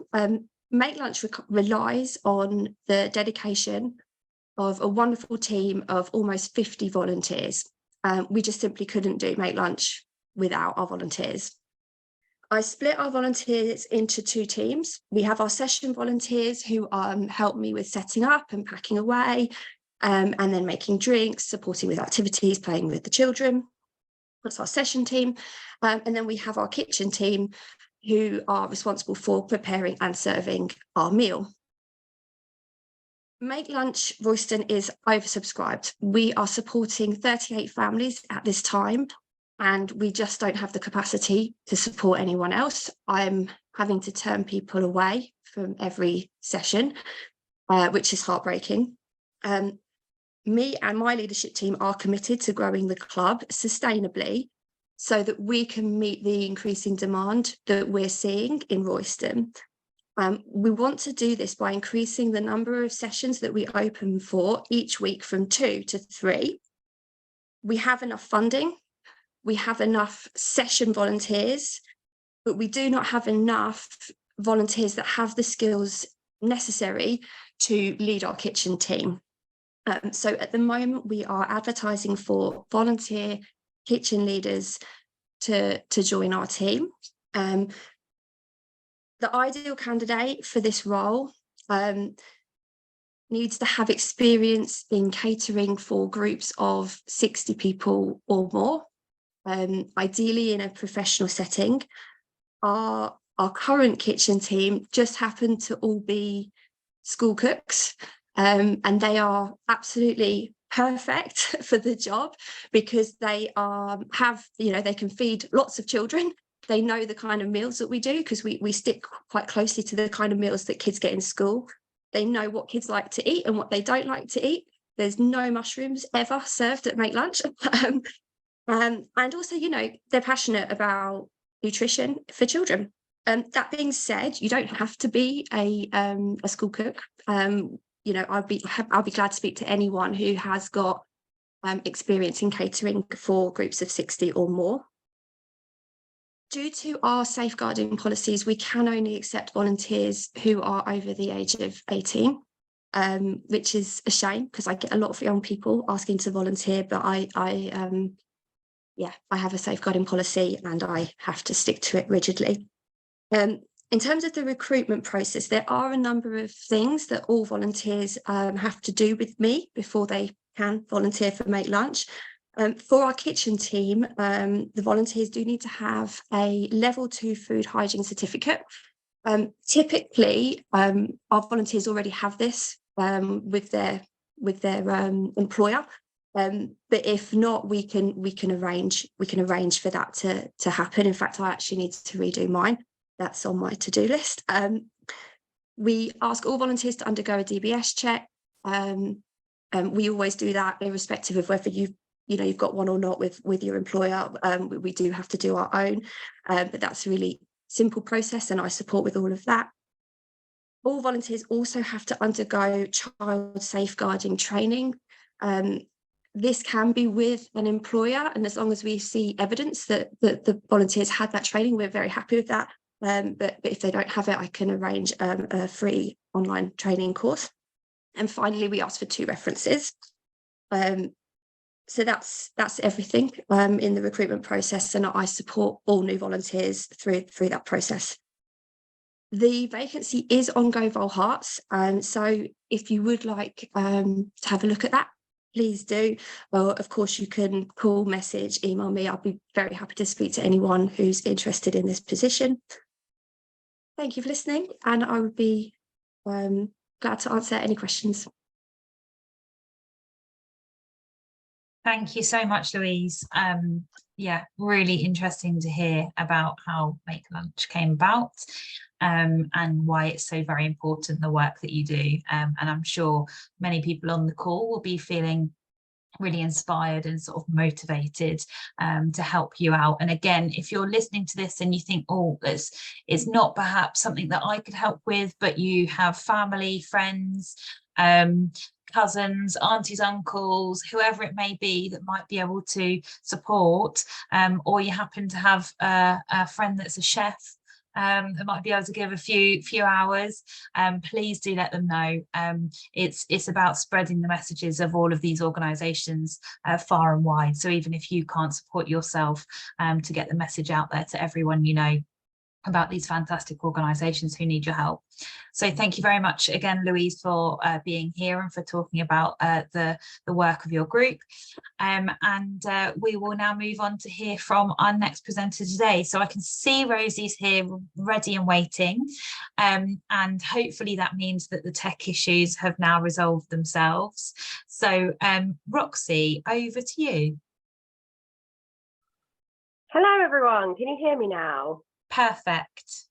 Make Lunch relies on the dedication of a wonderful team of almost 50 volunteers. We just simply couldn't do Make Lunch without our volunteers. I split our volunteers into 2 teams. We have our session volunteers who help me with setting up and packing away, and then making drinks, supporting with activities, playing with the children. That's our session team. And then we have our kitchen team who are responsible for preparing and serving our meal. Make Lunch Royston is oversubscribed. We are supporting 38 families at this time, and we just don't have the capacity to support anyone else. I'm having to turn people away from every session, which is heartbreaking. Me and my leadership team are committed to growing the club sustainably so that we can meet the increasing demand that we're seeing in Royston. We want to do this by increasing the number of sessions that we open for each week from 2 to 3. We have enough funding. We have enough session volunteers, but we do not have enough volunteers that have the skills necessary to lead our kitchen team. So at the moment, we are advertising for volunteer kitchen leaders to join our team. The ideal candidate for this role needs to have experience in catering for groups of 60 people or more. Ideally in a professional setting. Our current kitchen team just happen to all be school cooks, and they are absolutely perfect for the job because they they can feed lots of children. They know the kind of meals that we do because we stick quite closely to the kind of meals that kids get in school. They know what kids like to eat and what they don't like to eat. There's no mushrooms ever served at Make Lunch. And also, they're passionate about nutrition for children. That being said, you don't have to be a school cook. I'll be glad to speak to anyone who has got experience in catering for groups of 60 or more. Due to our safeguarding policies, we can only accept volunteers who are over the age of 18, which is a shame because I get a lot of young people asking to volunteer, but I have a safeguarding policy and I have to stick to it rigidly. In terms of the recruitment process, there are a number of things that all volunteers have to do with me before they can volunteer for Make Lunch. For our kitchen team, the volunteers do need to have a level 2 food hygiene certificate. Typically, our volunteers already have this with their employer. But if not, we can arrange for that to happen. In fact, I actually need to redo mine. That's on my to-do list. We ask all volunteers to undergo a DBS check. We always do that, irrespective of whether you've got one or not with your employer. We do have to do our own, but that's a really simple process, and I support with all of that. All volunteers also have to undergo child safeguarding training. This can be with an employer, and as long as we see evidence that the volunteers had that training, we're very happy with that. But if they don't have it, I can arrange a free online training course. And finally, we ask for 2 references. So that's everything in the recruitment process, and I support all new volunteers through that process. The vacancy is on GoVolHerts, so if you would like to have a look at that, please do. Well, of course, you can call, message, email me. I'll be very happy to speak to anyone who's interested in this position. Thank you for listening, and I would be Glad to answer any questions. Thank you so much, Louise. Yeah, really interesting to hear about how Make Lunch came about, and why it's so very important, the work that you do. And I'm sure many people on the call will be feeling really inspired and sort of motivated to help you out. And again, if you're listening to this and you think, oh, it's not perhaps something that I could help with, but you have family, friends, cousins, aunties, uncles, whoever it may be that might be able to support, or you happen to have a friend that's a chef that might be able to give a few hours, please do let them know. It's about spreading the messages of all of these organisations far and wide. So even if you can't support yourself, to get the message out there to everyone you know about these fantastic organisations who need your help. So thank you very much again, Louise, for being here and for talking about the work of your group. And we will now move on to hear from our next presenter today. So I can see Rosie's here ready and waiting, and hopefully that means that the tech issues have now resolved themselves. So Roxy, over to you. Hello, everyone. Can you hear me now? Perfect.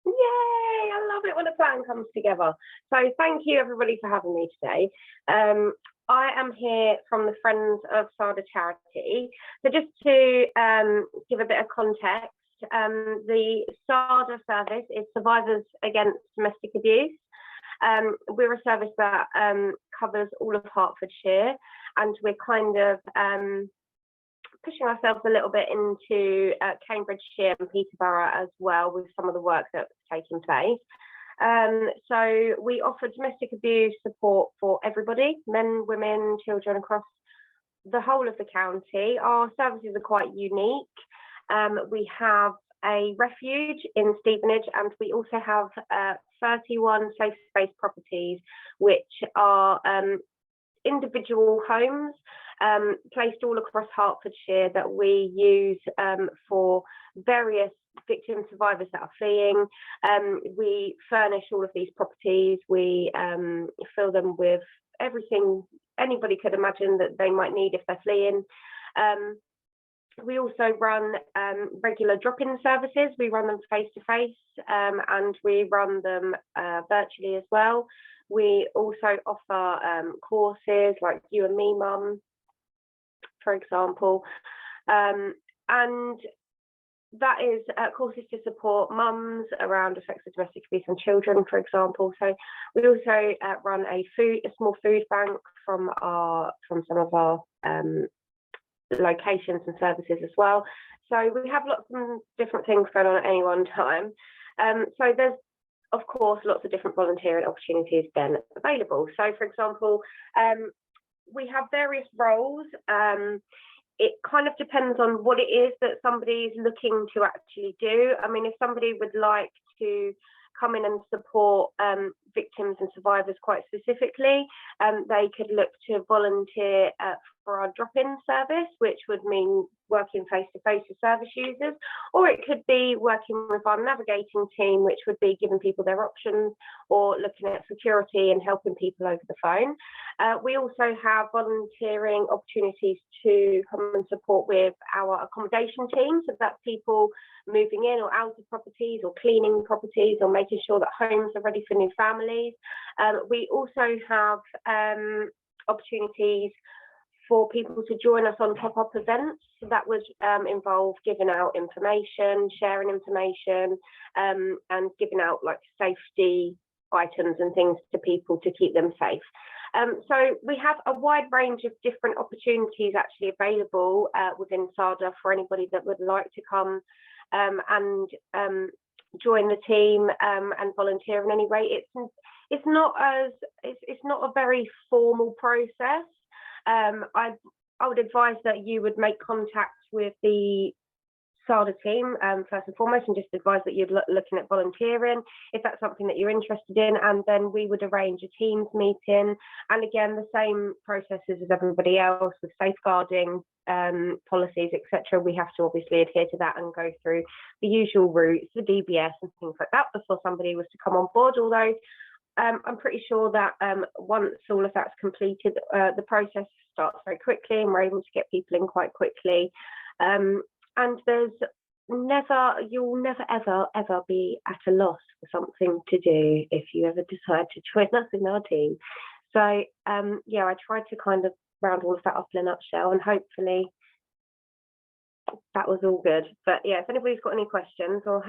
Yay! I love it when a plan comes together. So thank you, everybody, for having me today. I am here from the Friends of SADA charity. So just to give a bit of context, the SADA service is Survivors Against Domestic Abuse. We're a service that covers all of Hertfordshire, and we're kind of pushing ourselves a little bit into Cambridgeshire and Peterborough as well with some of the work that's taking place. So we offer domestic abuse support for everybody, men, women, children, across the whole of the county. Our services are quite unique. We have a refuge in Stevenage, and we also have 31 safe space properties, which are individual homes placed all across Hertfordshire that we use for various victim survivors that are fleeing. We furnish all of these properties. We fill them with everything anybody could imagine that they might need if they're fleeing. We also run regular drop-in services. We run them face-to-face, and we run them virtually as well. We also offer courses like You and Me Mum, for example, and that is courses to support mums around effects of domestic abuse on children, for example. So we also run a small food bank from some of our locations and services as well. So we have lots of different things going on at any one time. So there's, of course, lots of different volunteering opportunities then available. So, for example, we have various roles. It kind of depends on what it is that somebody's looking to actually do. I mean, if somebody would like to come in and support victims and survivors quite specifically, they could look to volunteer for our drop-in service, which would mean working face-to-face with service users, or it could be working with our navigating team, which would be giving people their options, or looking at security and helping people over the phone. We also have volunteering opportunities to come and support with our accommodation team. So that's people moving in or out of properties, or cleaning properties, or making sure that homes are ready for new families. We also have opportunities for people to join us on pop-up events. So that would involve giving out information, sharing information, and giving out like safety items and things to people to keep them safe. So we have a wide range of different opportunities actually available within SADA for anybody that would like to come and join the team and volunteer in any way. It's not a very formal process. I would advise that you would make contact with the SADA team first and foremost, and just advise that you're looking at volunteering if that's something that you're interested in, and then we would arrange a Teams meeting. And again, the same processes as everybody else with safeguarding policies, etc. We have to obviously adhere to that and go through the usual routes, the DBS and things like that before somebody was to come on board. Although I'm pretty sure that once all of that's completed, the process starts very quickly and we're able to get people in quite quickly. And you'll never ever be at a loss for something to do if you ever decide to join us in our team. So yeah, I tried to kind of round all of that up in a nutshell, and hopefully that was all good. But yeah, if anybody's got any questions or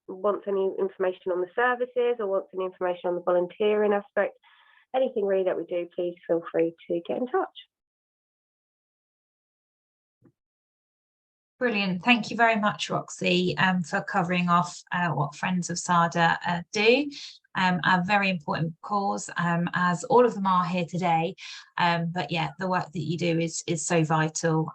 wants any information on the services or wants any information on the volunteering aspect, anything really that we do, please feel free to get in touch. Brilliant. Thank you very much, Roxy, for covering off what Friends of SADA do. A very important cause, as all of them are here today. But yeah, the work that you do is so vital.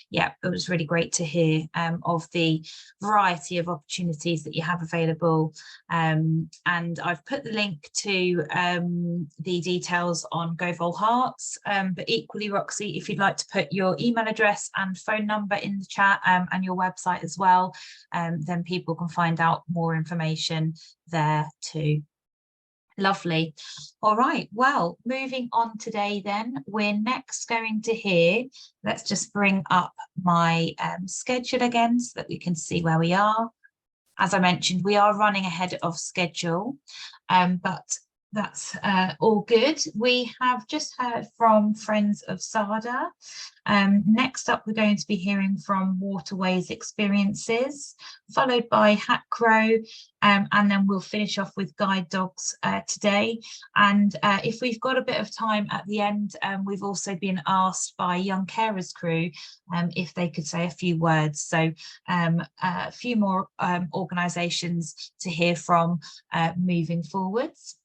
Yeah, it was really great to hear of the variety of opportunities that you have available. And I've put the link to the details on GoVolHerts. But equally, Roxy, if you'd like to put your email address and phone number in the chat, and your website as well, then people can find out more information there too. Lovely. All right, well, moving on today then, we're next going to hear, let's just bring up my schedule again so that we can see where we are. As I mentioned, we are running ahead of schedule, but that's all good. We have just heard from Friends of SADA. Next up, we're going to be hearing from Waterways Experiences, followed by HACRO, and then we'll finish off with Guide Dogs today. And if we've got a bit of time at the end, we've also been asked by Young Carers Crew if they could say a few words. So a few more organisations to hear from moving forwards.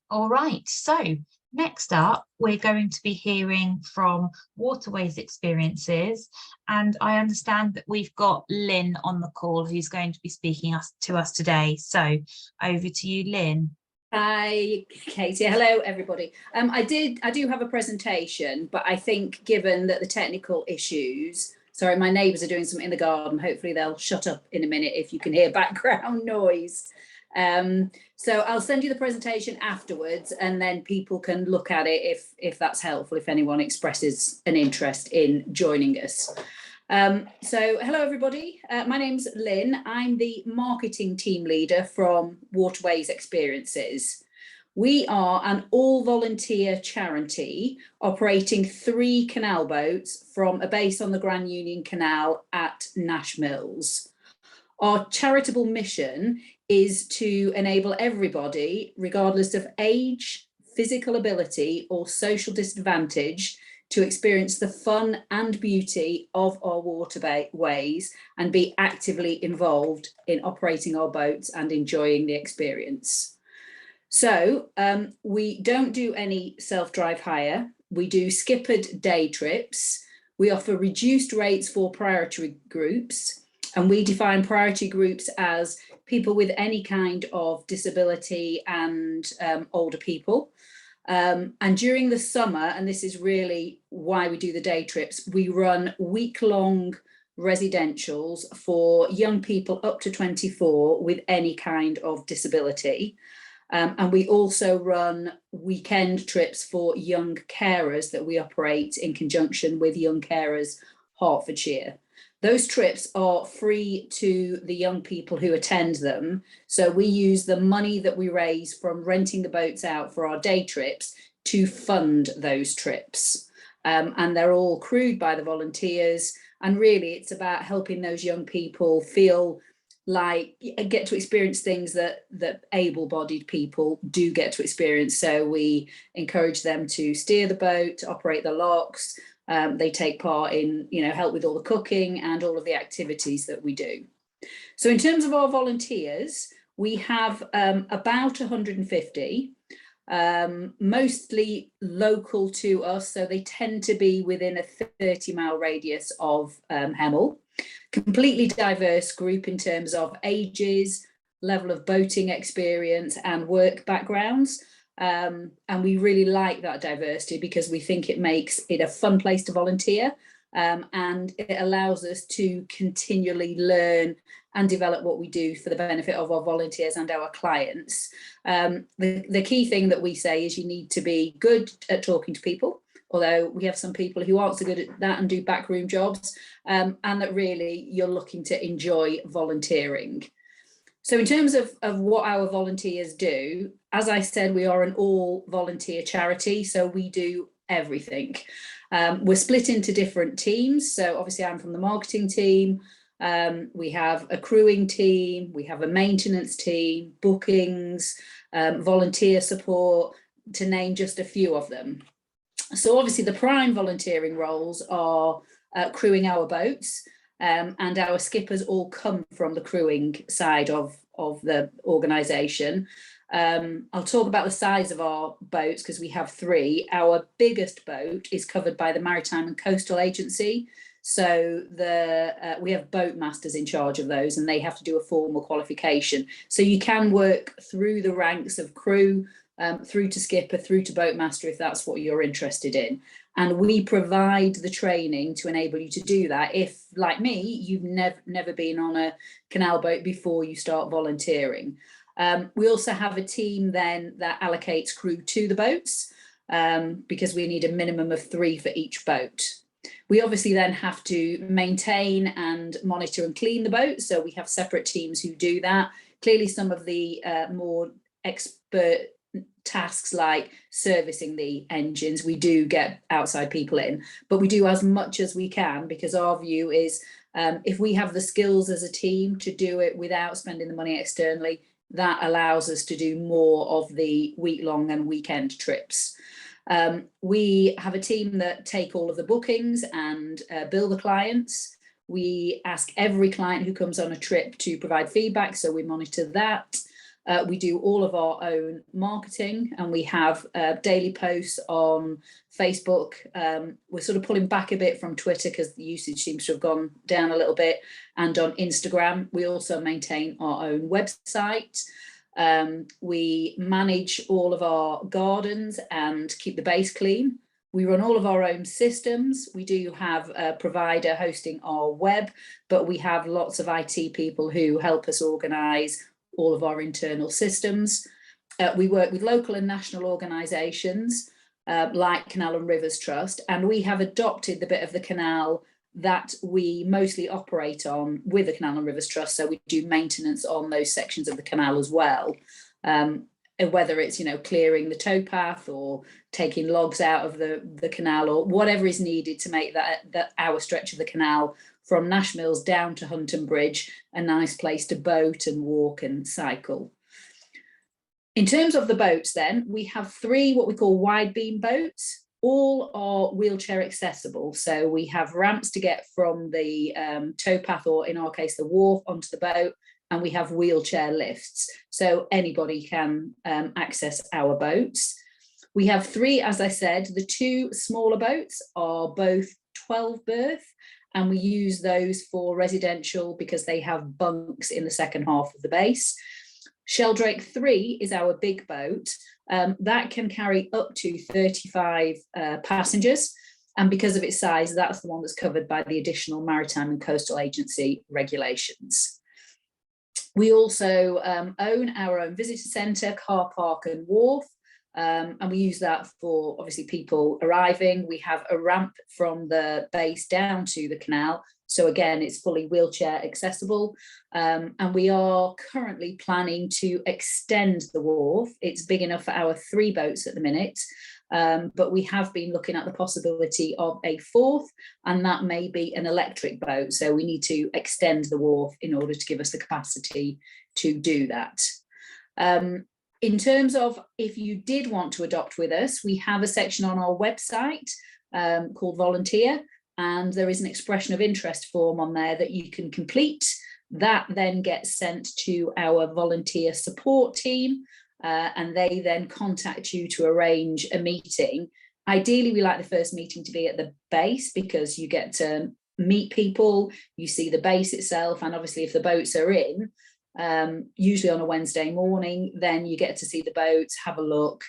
All right, so next up, we're going to be hearing from Waterways Experiences, and I understand that we've got Lynn on the call who's going to be speaking to us today. So over to you, Lynn. Hi, Katie. Hello, everybody. I do have a presentation, but I think given that the technical issues, sorry, my neighbours are doing something in the garden. Hopefully they'll shut up in a minute if you can hear background noise. So I'll send you the presentation afterwards, and then people can look at it if that's helpful, if anyone expresses an interest in joining us. So hello, everybody. My name's Lynn. I'm the marketing team leader from Waterways Experiences. We are an all-volunteer charity operating 3 canal boats from a base on the Grand Union Canal at Nash Mills. Our charitable mission is to enable everybody, regardless of age, physical ability or social disadvantage, to experience the fun and beauty of our waterways and be actively involved in operating our boats and enjoying the experience. So we don't do any self-drive hire. We do skippered day trips. We offer reduced rates for priority groups. And we define priority groups as people with any kind of disability and older people. And during the summer, and this is really why we do the day trips, we run week-long residentials for young people up to 24 with any kind of disability. And we also run weekend trips for young carers that we operate in conjunction with Young Carers Hertfordshire. Those trips are free to the young people who attend them. So we use the money that we raise from renting the boats out for our day trips to fund those trips. And they're all crewed by the volunteers. And really, it's about helping those young people feel like get to experience things that able-bodied people do get to experience. So we encourage them to steer the boat, to operate the locks. They take part in, help with all the cooking and all of the activities that we do. So in terms of our volunteers, we have about 150, mostly local to us. So they tend to be within a 30-mile radius of Hemel. Completely diverse group in terms of ages, level of boating experience and work backgrounds. And we really like that diversity because we think it makes it a fun place to volunteer. and it allows us to continually learn and develop what we do for the benefit of our volunteers and our clients. The key thing that we say is you need to be good at talking to people, although we have some people who aren't so good at that and do backroom jobs, and that really you're looking to enjoy volunteering. So in terms of what our volunteers do, as I said, we are an all volunteer charity, so we do everything. We're split into different teams. So obviously I'm from the marketing team. We have a crewing team, we have a maintenance team, bookings, volunteer support, to name just a few of them. So obviously the prime volunteering roles are crewing our boats, and our skippers all come from the crewing side of the organisation. I'll talk about the size of our boats because we have 3. Our biggest boat is covered by the Maritime and Coastal Agency. So we have boat masters in charge of those, and they have to do a formal qualification. So you can work through the ranks of crew, through to skipper, through to boat master, if that's what you're interested in. And we provide the training to enable you to do that if, like me, you've never been on a canal boat before you start volunteering. We also have a team then that allocates crew to the boats, because we need a minimum of 3 for each boat. We obviously then have to maintain and monitor and clean the boat, so we have separate teams who do that. Clearly some of the more expert tasks like servicing the engines, we do get outside people in, but we do as much as we can, because our view is if we have the skills as a team to do it without spending the money externally, that allows us to do more of the week-long and weekend trips. We have a team that take all of the bookings and bill the clients. We ask every client who comes on a trip to provide feedback, so we monitor that. We do all of our own marketing, and we have daily posts on Facebook. We're sort of pulling back a bit from Twitter because the usage seems to have gone down a little bit, and on Instagram. We also maintain our own website. We manage all of our gardens and keep the base clean. We run all of our own systems. We do have a provider hosting our web, but we have lots of IT people who help us organise all of our internal systems. We work with local and national organisations like Canal and Rivers Trust, and we have adopted the bit of the canal that we mostly operate on with the Canal and Rivers Trust, so we do maintenance on those sections of the canal as well. Whether it's, clearing the towpath or taking logs out of the canal, or whatever is needed to make that our stretch of the canal from Nash Mills down to Hunton Bridge a nice place to boat and walk and cycle. In terms of the boats then, we have 3 what we call wide beam boats. All are wheelchair accessible, so we have ramps to get from the towpath, or in our case the wharf, onto the boat, and we have wheelchair lifts, so anybody can access our boats. We have 3, as I said. The 2 smaller boats are both 12 berth, and we use those for residential because they have bunks in the second half of the base. Sheldrake 3 is our big boat. That can carry up to 35 passengers, and because of its size, that's the one that's covered by the additional Maritime and Coastal Agency regulations. We also own our own visitor centre, car park and wharf, and we use that for obviously people arriving. We have a ramp from the base down to the canal, so again it's fully wheelchair accessible, and we are currently planning to extend the wharf. It's big enough for our 3 boats at the minute, but we have been looking at the possibility of a 4th, and that may be an electric boat, so we need to extend the wharf in order to give us the capacity to do that. In terms of if you did want to adopt with us, we have a section on our website called Volunteer, and there is an expression of interest form on there that you can complete. That then gets sent to our volunteer support team, and they then contact you to arrange a meeting. Ideally, we like the first meeting to be at the base because you get to meet people, you see the base itself, and obviously if the boats are in, usually on a Wednesday morning, then you get to see the boats, have a look,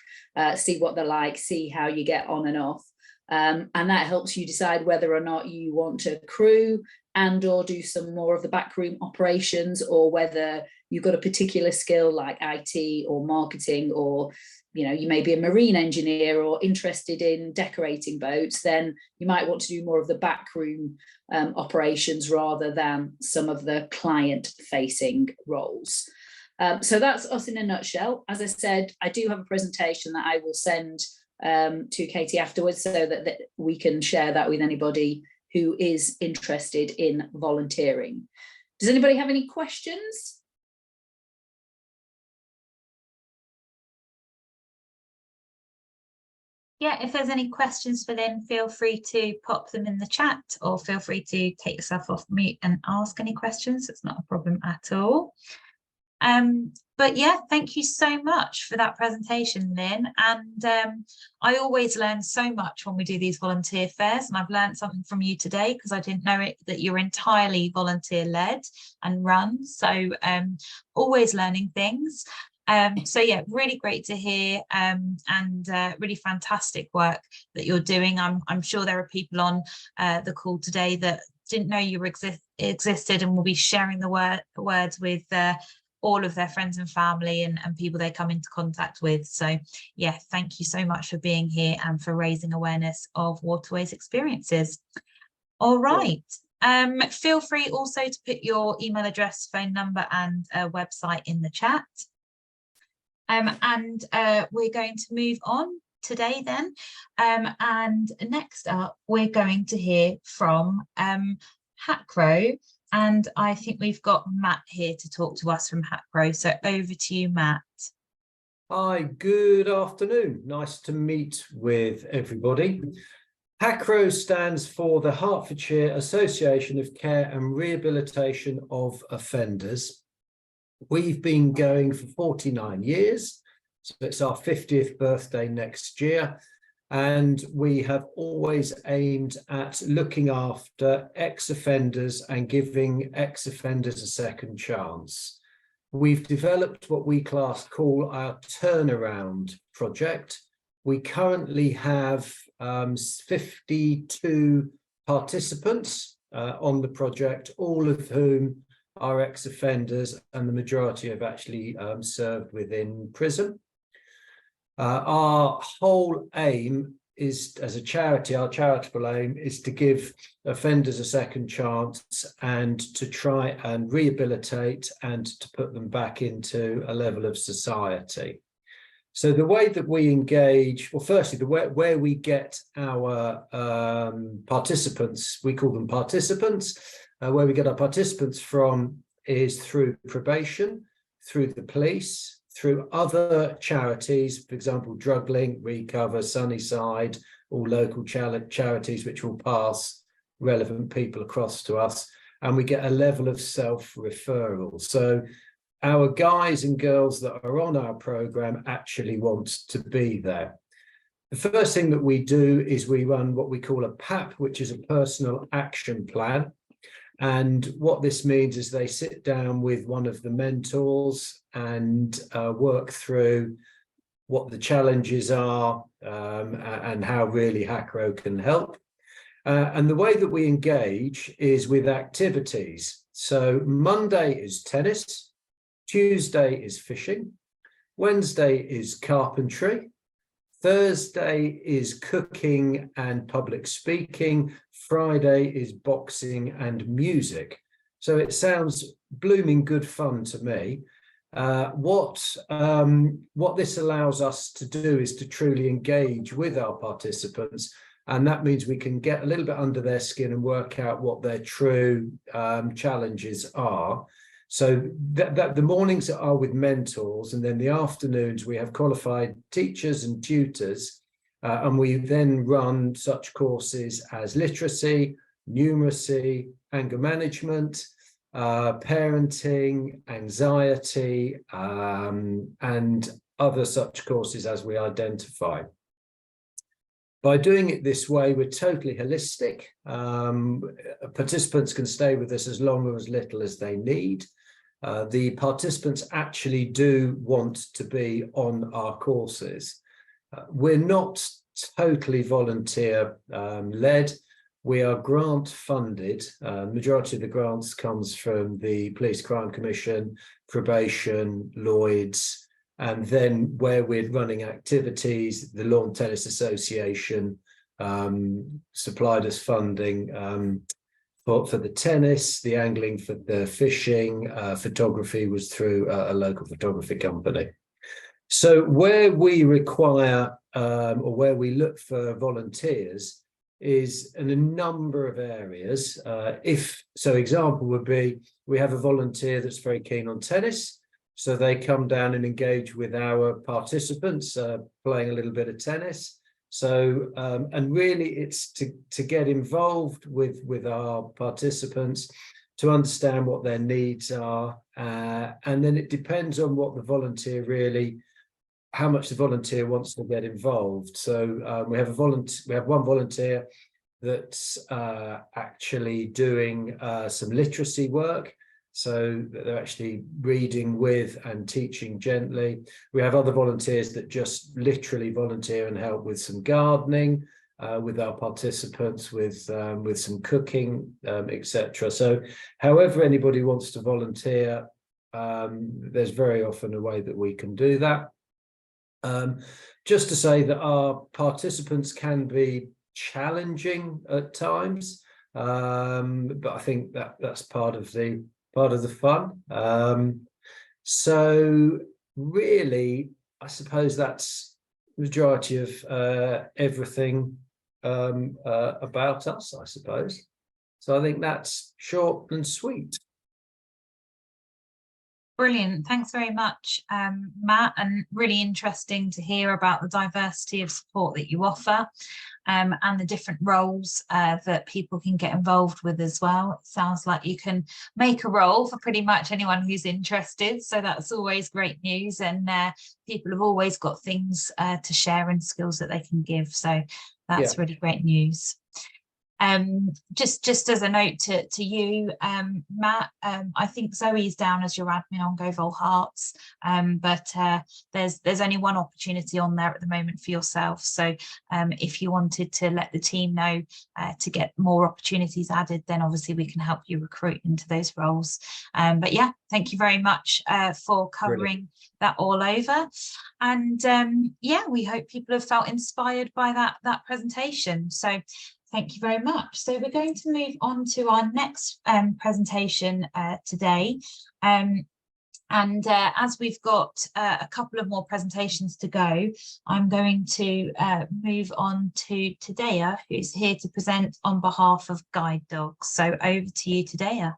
see what they're like, see how you get on and off. And that helps you decide whether or not you want to accrue and or do some more of the backroom operations, or whether you've got a particular skill like IT or marketing, or you may be a marine engineer or interested in decorating boats, then you might want to do more of the backroom operations rather than some of the client-facing roles. So that's us in a nutshell. As I said, I do have a presentation that I will send to Katie afterwards, so that we can share that with anybody who is interested in volunteering. Does anybody have any questions? Yeah, if there's any questions for Lynn, feel free to pop them in the chat, or feel free to take yourself off mute and ask any questions. It's not a problem at all. But yeah, thank you so much for that presentation, Lynn. And I always learn so much when we do these volunteer fairs, and I've learned something from you today, because I didn't know that you're entirely volunteer led and run. So always learning things. So yeah, really great to hear, and really fantastic work that you're doing. I'm sure there are people on the call today that didn't know you existed and will be sharing the words with all of their friends and family and people they come into contact with. So yeah, thank you so much for being here and for raising awareness of waterways experiences. All right. Feel free also to put your email address, phone number and website in the chat. And we're going to move on today then. And next up, we're going to hear from HACRO. And I think we've got Matt here to talk to us from HACRO. So over to you, Matt. Hi, good afternoon. Nice to meet with everybody. HACRO stands for the Hertfordshire Association of Care and Rehabilitation of Offenders. We've been going for 49 years, so it's our 50th birthday next year. And we have always aimed at looking after ex-offenders and giving ex-offenders a second chance. We've developed what we call our turnaround project. We currently have 52 participants on the project, all of whom are ex-offenders, and the majority have actually served within prison. Our whole aim is, as a charity, our charitable aim is to give offenders a second chance and to try and rehabilitate and to put them back into a level of society. So the way that we engage, well, firstly, where we get our participants, we call them participants, where we get our participants from is through probation, through the police, through other charities, for example, Drug Link, Recover, Sunnyside, all local charities which will pass relevant people across to us, and we get a level of self-referral. So our guys and girls that are on our programme actually want to be there. The first thing that we do is we run what we call a PAP, which is a personal action plan. And what this means is they sit down with one of the mentors and work through what the challenges are and how really HACRO can help. And the way that we engage is with activities. So Monday is tennis, Tuesday is fishing, Wednesday is carpentry, Thursday is cooking and public speaking, Friday is boxing and music. So it sounds blooming good fun to me. What this allows us to do is to truly engage with our participants, and that means we can get a little bit under their skin and work out what their true challenges are. So the mornings are with mentors, and then the afternoons we have qualified teachers and tutors, and we then run such courses as literacy, numeracy, anger management, parenting, anxiety, and other such courses as we identify. By doing it this way, we're totally holistic. Participants can stay with us as long or as little as they need. The participants actually do want to be on our courses. We're not totally volunteer led. We are grant funded. Majority of the grants comes from the Police Crime Commission, probation, Lloyds, and then where we're running activities, the Lawn Tennis Association supplied us funding for the tennis, the angling, for the fishing, photography was through a local photography company. So where we require or where we look for volunteers is in a number of areas. Example would be, we have a volunteer that's very keen on tennis, so they come down and engage with our participants, playing a little bit of tennis. So, and really it's to get involved with our participants, to understand what their needs are. And then it depends on what the volunteer really, how much the volunteer wants to get involved. So we have one volunteer that's actually doing some literacy work. So they're actually reading with and teaching gently. We have other volunteers that just literally volunteer and help with some gardening, with our participants, with some cooking, etc. So however anybody wants to volunteer, there's very often a way that we can do that. Just to say that our participants can be challenging at times, but I think that's part of the fun. So really, I suppose that's the majority of everything about us, I suppose. So I think that's short and sweet. Brilliant. Thanks very much, Matt, and really interesting to hear about the diversity of support that you offer, and the different roles that people can get involved with as well. It sounds like you can make a role for pretty much anyone who's interested, so that's always great news, and people have always got things to share and skills that they can give, so that's really great news. Just as a note to you, Matt, I think Zoe's down as your admin on GoVolHerts, but there's only one opportunity on there at the moment for yourself. So if you wanted to let the team know to get more opportunities added, then obviously we can help you recruit into those roles. But yeah, thank you very much for covering that all over. And yeah, we hope people have felt inspired by that presentation. So thank you very much. So we're going to move on to our next presentation today. And as we've got a couple of more presentations to go, I'm going to move on to Tadea, who's here to present on behalf of Guide Dogs. So over to you, Tadea.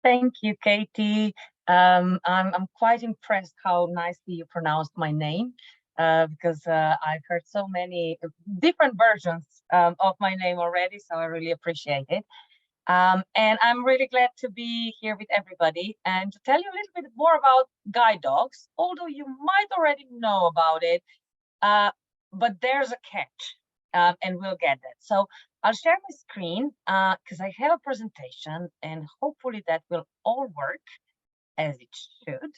Thank you, Katie. I'm quite impressed how nicely you pronounced my name. Because I've heard so many different versions of my name already, so I really appreciate it. And I'm really glad to be here with everybody and to tell you a little bit more about guide dogs, although you might already know about it, but there's a catch, and we'll get that. So I'll share my screen because I have a presentation, and hopefully that will all work as it should.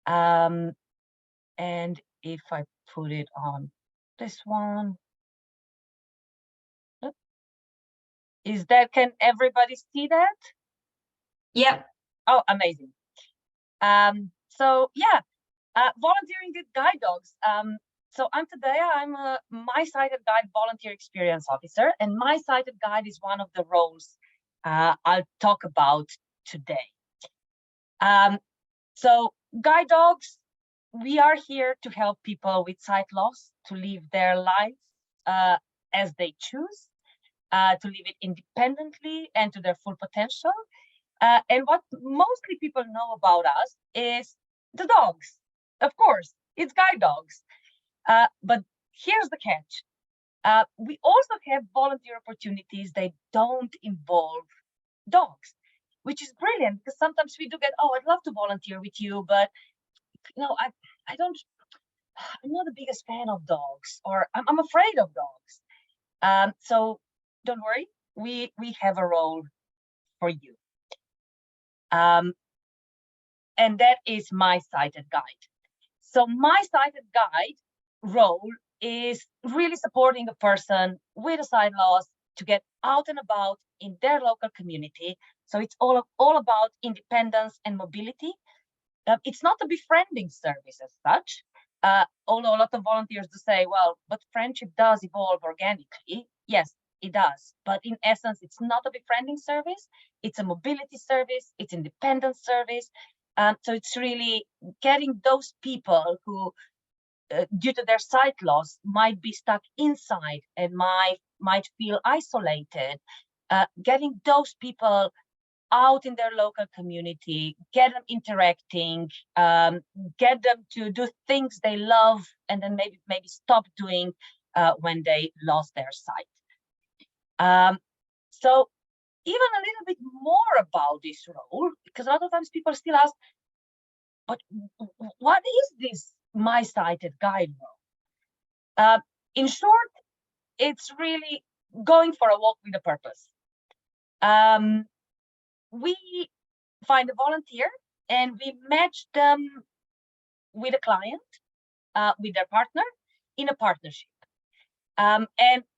And if I put it on this one, can everybody see that? Yep. Oh, amazing. So yeah, volunteering with guide dogs. So I'm Tadea. I'm a My Sighted Guide volunteer experience officer, and My Sighted Guide is one of the roles I'll talk about today. So guide dogs, we are here to help people with sight loss to live their life as they choose, to live it independently and to their full potential. And what mostly people know about us is the dogs. Of course, it's guide dogs. But here's the catch. We also have volunteer opportunities that don't involve dogs, which is brilliant, because sometimes we do get, oh, I'd love to volunteer with you, but you know, I'm not the biggest fan of dogs, or I'm afraid of dogs. So don't worry, we have a role for you. And that is My Sighted Guide. So My Sighted Guide role is really supporting a person with a sight loss to get out and about in their local community. So it's all about independence and mobility. It's not a befriending service as such, although a lot of volunteers do say, well, but friendship does evolve organically. Yes, it does. But in essence, it's not a befriending service. It's a mobility service. It's independence service. So it's really getting those people who, due to their sight loss, might be stuck inside and might feel isolated, getting those people out in their local community, get them interacting, get them to do things they love, and then maybe stop doing when they lost their sight. So even a little bit more about this role, because a lot of times people still ask, but what is this My Sighted Guide role? In short, it's really going for a walk with a purpose. We find a volunteer and we match them with a client, with their partner, in a partnership. And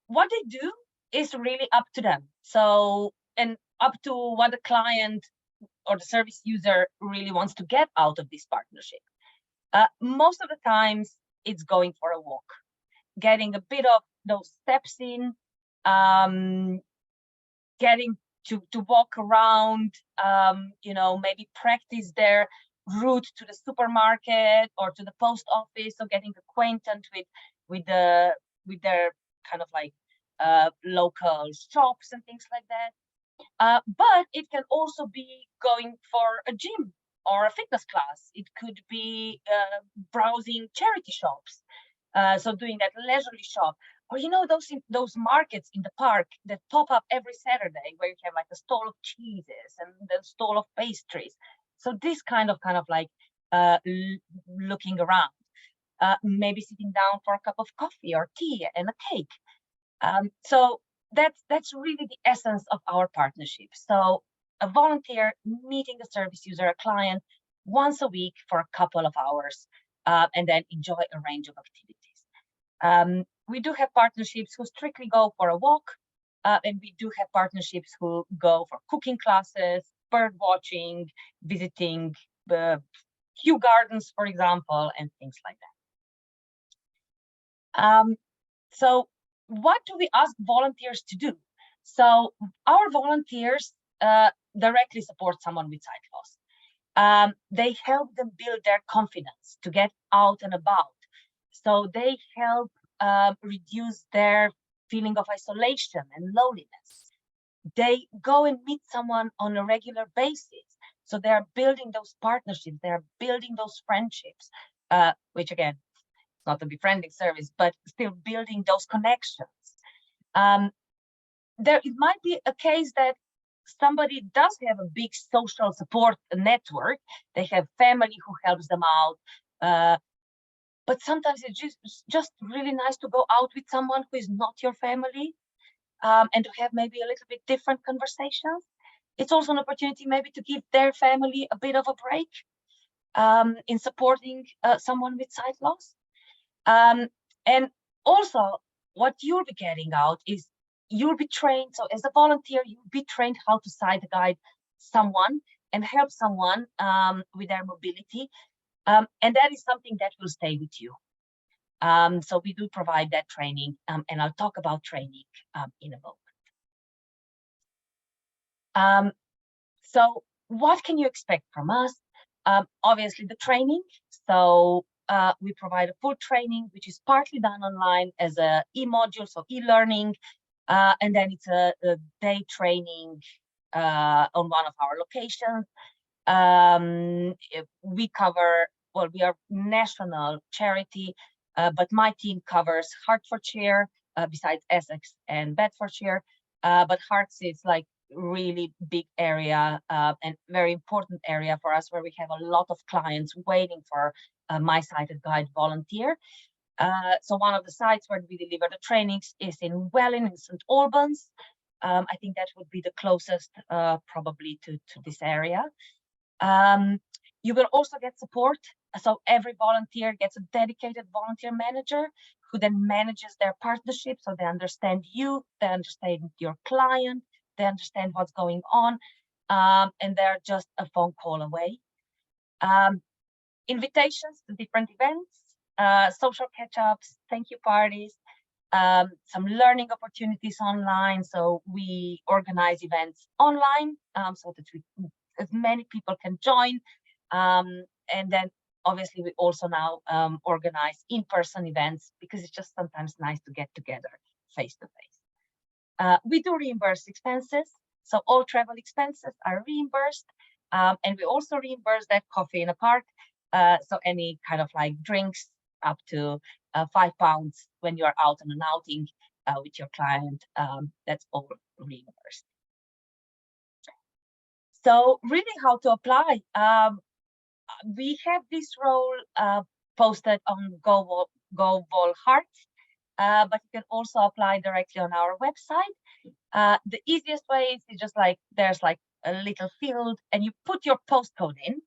what they do is really up to them. So, and up to what the client or the service user really wants to get out of this partnership. Most of the times it's going for a walk, getting a bit of those steps in, getting to walk around, maybe practice their route to the supermarket or to the post office, or getting acquainted with their kind of like local shops and things like that. But it can also be going for a gym or a fitness class. It could be browsing charity shops, so doing that leisurely shop. Or those markets in the park that pop up every Saturday, where you have like a stall of cheeses and the stall of pastries. So this kind of like looking around, maybe sitting down for a cup of coffee or tea and a cake. So that's really the essence of our partnership. So a volunteer meeting a service user, a client, once a week for a couple of hours, and then enjoy a range of activities. We do have partnerships who strictly go for a walk, and we do have partnerships who go for cooking classes, bird watching, visiting the Kew Gardens, for example, and things like that. So what do we ask volunteers to do? So our volunteers directly support someone with sight loss. They help them build their confidence to get out and about. So they help reduce their feeling of isolation and loneliness. They go and meet someone on a regular basis. So they are building those partnerships, they are building those friendships, which again, it's not a befriending service, but still building those connections. It might be a case that somebody does have a big social support network. They have family who helps them out. But sometimes it's just really nice to go out with someone who is not your family, and to have maybe a little bit different conversations. It's also an opportunity maybe to give their family a bit of a break in supporting someone with sight loss. And also what you'll be getting out is you'll be trained. So as a volunteer, you'll be trained how to sight guide someone and help someone with their mobility. And that is something that will stay with you. So we do provide that training, and I'll talk about training in a moment. So what can you expect from us? Obviously the training. So we provide a full training, which is partly done online as a e-module, so e-learning, and then it's a day training on one of our locations. We cover, well, we are national charity, but my team covers Hertfordshire, besides Essex and Bedfordshire. But Herts is like really big area and very important area for us, where we have a lot of clients waiting for a My Sighted Guide volunteer. So one of the sites where we deliver the trainings is in Welling in St. Albans. I think that would be the closest probably to this area. You will also get support So every volunteer gets a dedicated volunteer manager who then manages their partnership, so they understand you, they understand your client, they understand what's going on, and they're just a phone call away. Invitations to different events, social catch-ups, thank you parties, some learning opportunities online. So we organize events online so that as many people can join. And then obviously we also now organize in-person events, because it's just sometimes nice to get together face to face. We do reimburse expenses. So all travel expenses are reimbursed. And we also reimburse that coffee in a park. So any kind of like drinks up to £5 when you're out on an outing with your client, that's all reimbursed. So really how to apply. We have this role posted on GoVolHerts, but you can also apply directly on our website. The easiest way is just like, there's like a little field and you put your postcode in,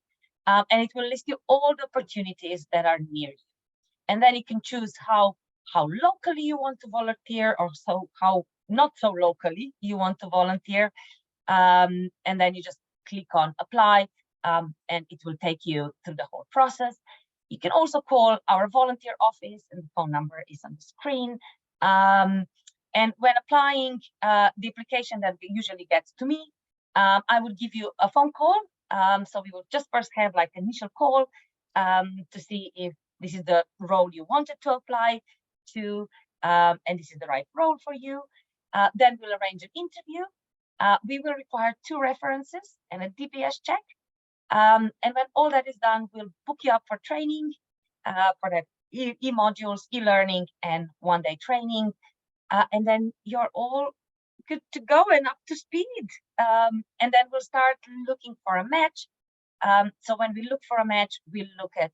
and it will list you all the opportunities that are near you. And then you can choose how locally you want to volunteer, or how not so locally you want to volunteer. And then you just click on apply, and it will take you through the whole process. You can also call our volunteer office, and the phone number is on the screen. And when applying, the application that usually gets to me, I will give you a phone call. So we will just first have like an initial call to see if this is the role you wanted to apply to, and this is the right role for you. Then we'll arrange an interview. We will require 2 references and a DBS check. And when all that is done, we'll book you up for training, for the e-modules, e-learning, and one-day training. And then you're all good to go and up to speed. And then we'll start looking for a match. So when we look for a match, we'll look at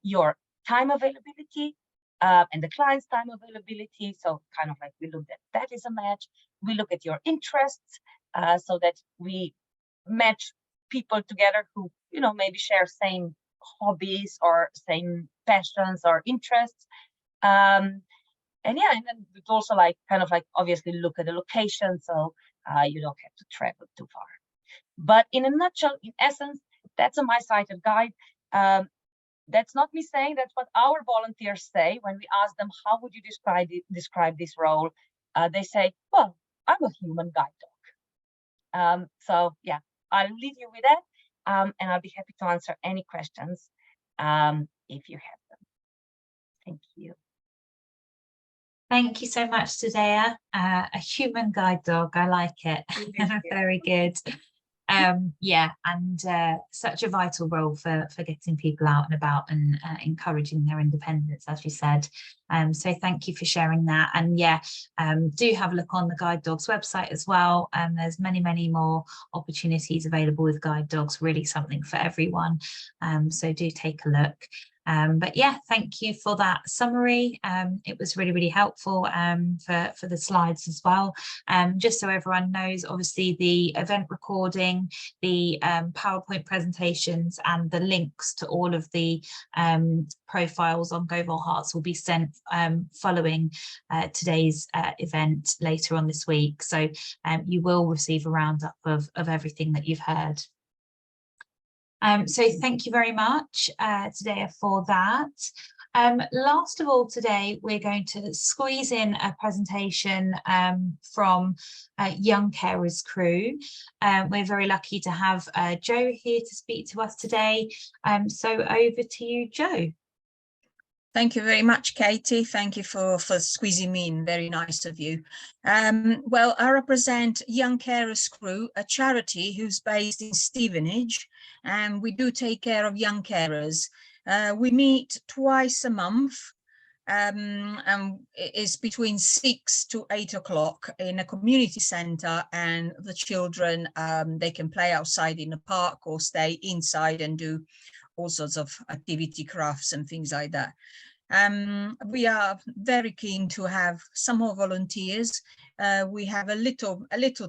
your time availability and the client's time availability. So kind of like we look at that is a match. We look at your interests so that we match people together who, you know, maybe share same hobbies or same passions or interests. And yeah, and then it's also like kind of like obviously look at the location, so you don't have to travel too far. But in a nutshell, in essence, that's a my-sighted guide. That's not me saying, that's what our volunteers say when we ask them, how would you describe this role? They say, well, I'm a human guide dog. So yeah, I'll leave you with that, and I'll be happy to answer any questions if you have them. Thank you. Thank you so much, Tadea. A human guide dog, I like it. Very good. Yeah, and such a vital role for getting people out and about and encouraging their independence, as you said. So thank you for sharing that. And yeah, do have a look on the Guide Dogs website as well. There's many more opportunities available with guide dogs, really something for everyone. So do take a look. But yeah, thank you for that summary. It was really helpful for the slides as well. Just so everyone knows, obviously the event recording, the PowerPoint presentations, and the links to all of the profiles on GoVolHerts will be sent following today's event later on this week. So you will receive a roundup of everything that you've heard. So thank you very much, Tadea, for that. Last of all today, we're going to squeeze in a presentation from Young Carers Crew. We're very lucky to have Joe here to speak to us today. So over to you, Joe. Thank you very much, Katie. Thank you for squeezing me in. Very nice of you. Well, I represent Young Carers Crew, a charity who's based in Stevenage, and we do take care of young carers. We meet twice a month, and it's between 6 to 8 o'clock in a community centre, and the children, they can play outside in the park or stay inside and do all sorts of activity, crafts and things like that. We are very keen to have some more volunteers. we have a little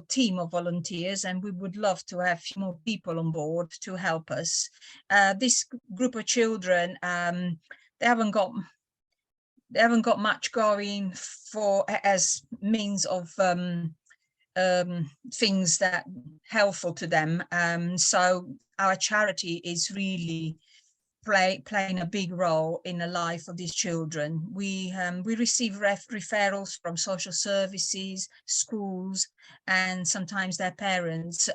team of volunteers, and we would love to have more people on board to help us. This group of children, they haven't got much going for as means of things that helpful to them. So our charity is really playing a big role in the life of these children. We receive referrals from social services, schools, and sometimes their parents,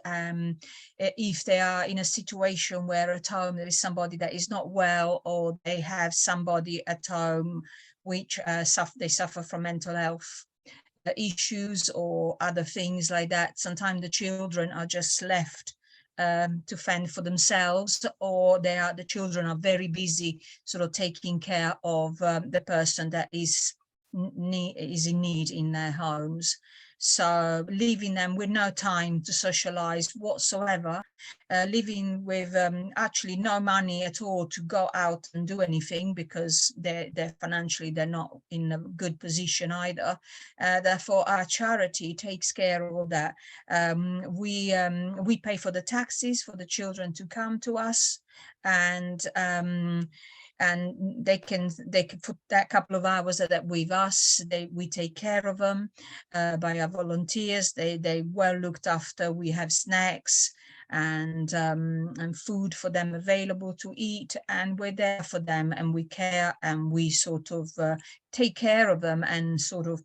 if they are in a situation where at home there is somebody that is not well, or they have somebody at home which they suffer from mental health issues or other things like that. Sometimes the children are just left to fend for themselves, or the children are very busy sort of taking care of the person that is in need in their homes. So leaving them with no time to socialize whatsoever, living with actually no money at all to go out and do anything, because they're financially, they're not in a good position either. Therefore, our charity takes care of all that. We pay for the taxis for the children to come to us, and they can put that couple of hours that with us. We take care of them by our volunteers. They well looked after. We have snacks and food for them available to eat, and we're there for them, and we care, and we sort of take care of them, and sort of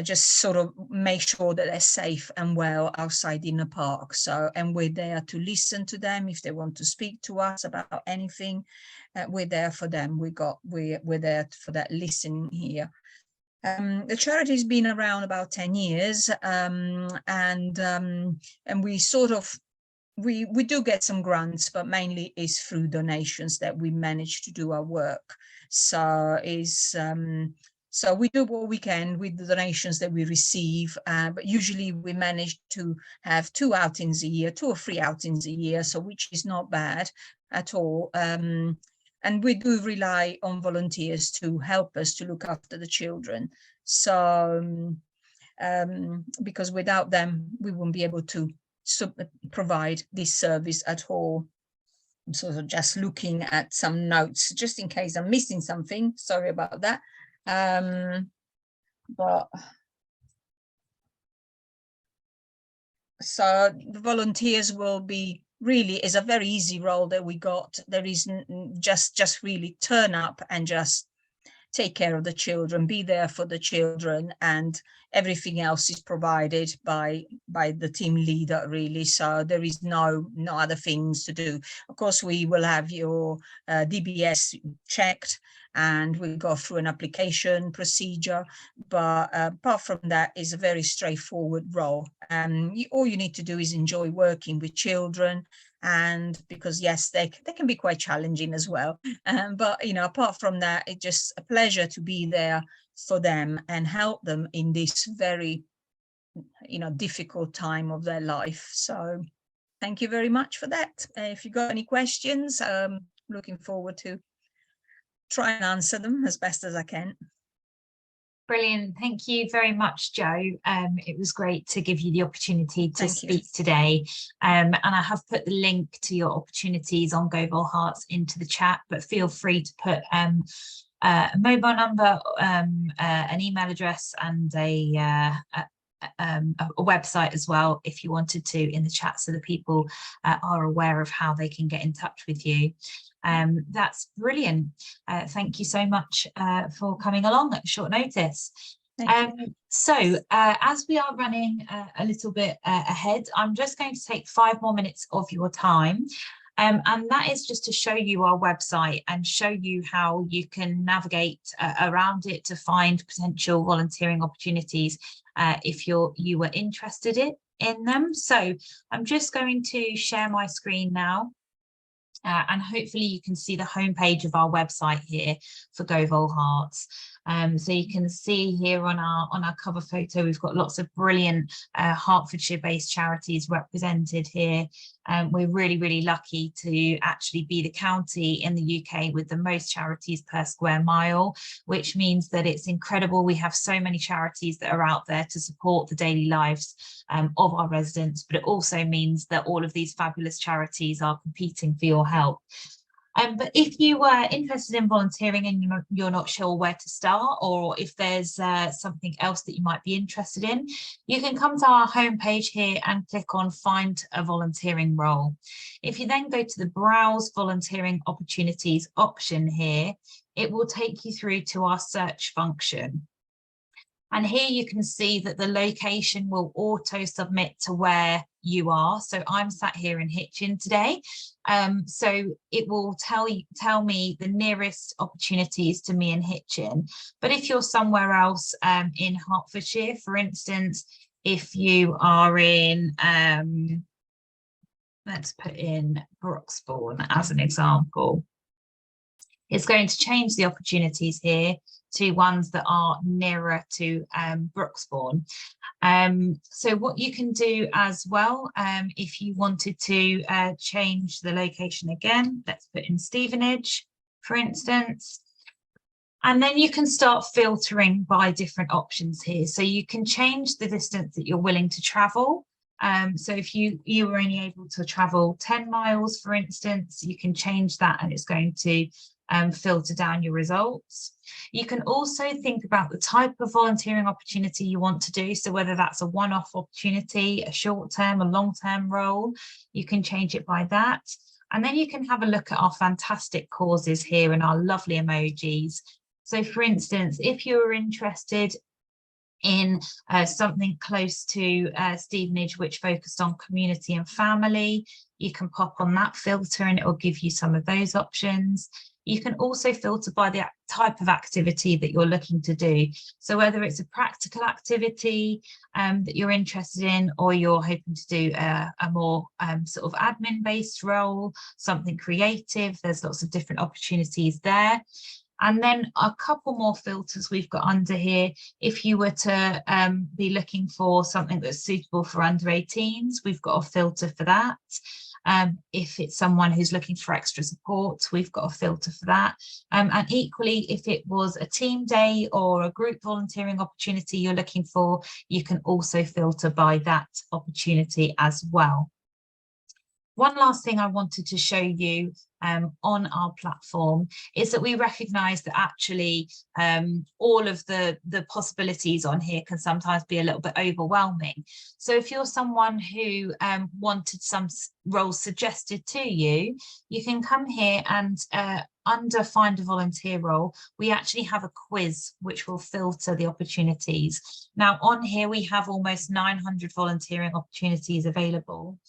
just sort of make sure that they're safe and well outside in the park. So, and we're there to listen to them if they want to speak to us about anything. We're there for them. We're there for that listening here. The charity's been around about 10 years, and we sort of we do get some grants, but mainly is through donations that we manage to do our work. So so we do what we can with the donations that we receive, but usually we manage to have 2 outings a year, 2 or 3 outings a year, so which is not bad at all. And we do rely on volunteers to help us to look after the children. So because without them, we won't be able to provide this service at all. I'm sort of just looking at some notes, just in case I'm missing something. Sorry about that. But so the volunteers will be really is a very easy role that we got. There is just really turn up and just take care of the children, be there for the children, and everything else is provided by the team leader, really. So there is no other things to do. Of course, we will have your DBS checked, and we go through an application procedure, but apart from that, is a very straightforward role. All you need to do is enjoy working with children, and because yes, they can be quite challenging as well, but apart from that, it's just a pleasure to be there for them and help them in this very difficult time of their life. So thank you very much for that. If you got any questions, looking forward to try and answer them as best as I can. Brilliant. Thank you very much, Jo. It was great to give you the opportunity to speak today. And I have put the link to your opportunities on GoVolHerts into the chat, but feel free to put a mobile number, an email address, and a website as well, if you wanted to, in the chat, so that people are aware of how they can get in touch with you. That's brilliant. Thank you so much for coming along at short notice. So as we are running a little bit ahead, I'm just going to take 5 more minutes of your time. And that is just to show you our website and show you how you can navigate around it to find potential volunteering opportunities if you were interested in them. So I'm just going to share my screen now. And hopefully you can see the homepage of our website here for GoVolHerts. So you can see here on our cover photo, we've got lots of brilliant Hertfordshire-based charities represented here. We're really, really lucky to actually be the county in the UK with the most charities per square mile, which means that it's incredible. We have so many charities that are out there to support the daily lives of our residents, but it also means that all of these fabulous charities are competing for your help. But if you were interested in volunteering and you're not sure where to start, or if there's something else that you might be interested in, you can come to our homepage here and click on Find a Volunteering Role. If you then go to the Browse Volunteering Opportunities option here, it will take you through to our search function. And here you can see that the location will auto submit to where you are. So I'm sat here in Hitchin today. So it will tell me the nearest opportunities to me in Hitchin. But if you're somewhere else in Hertfordshire, for instance, if you are in, let's put in Broxbourne as an example, it's going to change the opportunities here to ones that are nearer to Broxbourne. So what you can do as well, if you wanted to change the location again, let's put in Stevenage, for instance, and then you can start filtering by different options here. So you can change the distance that you're willing to travel. So if you were only able to travel 10 miles, for instance, you can change that and it's going to filter down your results. You can also think about the type of volunteering opportunity you want to do. So whether that's a one-off opportunity, a short-term, a long-term role, you can change it by that. And then you can have a look at our fantastic causes here and our lovely emojis. So for instance, if you're interested in something close to Stevenage, which focused on community and family, you can pop on that filter and it will give you some of those options. You can also filter by the type of activity that you're looking to do. So whether it's a practical activity that you're interested in, or you're hoping to do a more sort of admin-based role, something creative, there's lots of different opportunities there. And then a couple more filters we've got under here. If you were to be looking for something that's suitable for under 18s, we've got a filter for that. If it's someone who's looking for extra support, we've got a filter for that. And equally, if it was a team day or a group volunteering opportunity you're looking for, you can also filter by that opportunity as well. One last thing I wanted to show you on our platform is that we recognise that actually all of the possibilities on here can sometimes be a little bit overwhelming. So if you're someone who wanted some roles suggested to you, you can come here and under Find a Volunteer Role, we actually have a quiz which will filter the opportunities. Now on here we have almost 900 volunteering opportunities available.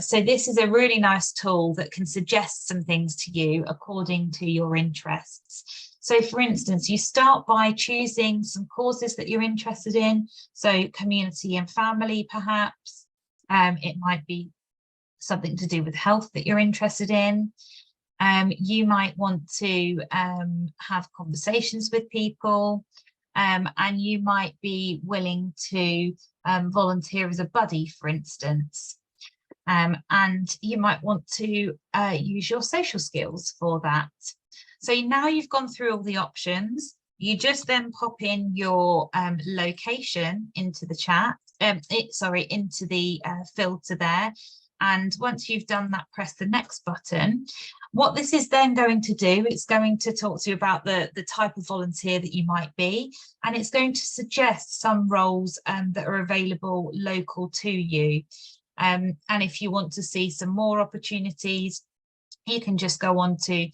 So this is a really nice tool that can suggest some things to you according to your interests. So for instance, you start by choosing some causes that you're interested in. So community and family, perhaps. It might be something to do with health that you're interested in. You might want to have conversations with people. And you might be willing to volunteer as a buddy, for instance. And you might want to use your social skills for that. So now you've gone through all the options, you just then pop in your location into the chat, into the filter there. And once you've done that, press the next button. What this is then going to do, it's going to talk to you about the type of volunteer that you might be, and it's going to suggest some roles that are available local to you. And if you want to see some more opportunities, you can just go on to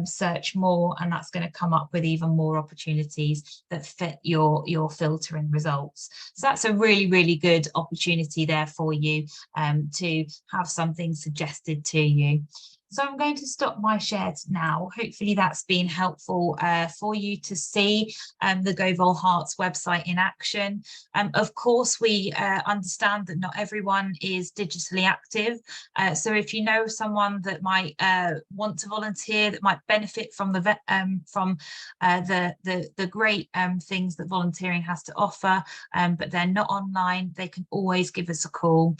search more, and that's going to come up with even more opportunities that fit your filtering results. So that's a really, really good opportunity there for you to have something suggested to you. So I'm going to stop my share now. Hopefully that's been helpful for you to see the GoVolHerts website in action. Of course, we understand that not everyone is digitally active. So if you know someone that might want to volunteer, that might benefit from the great things that volunteering has to offer, but they're not online, they can always give us a call.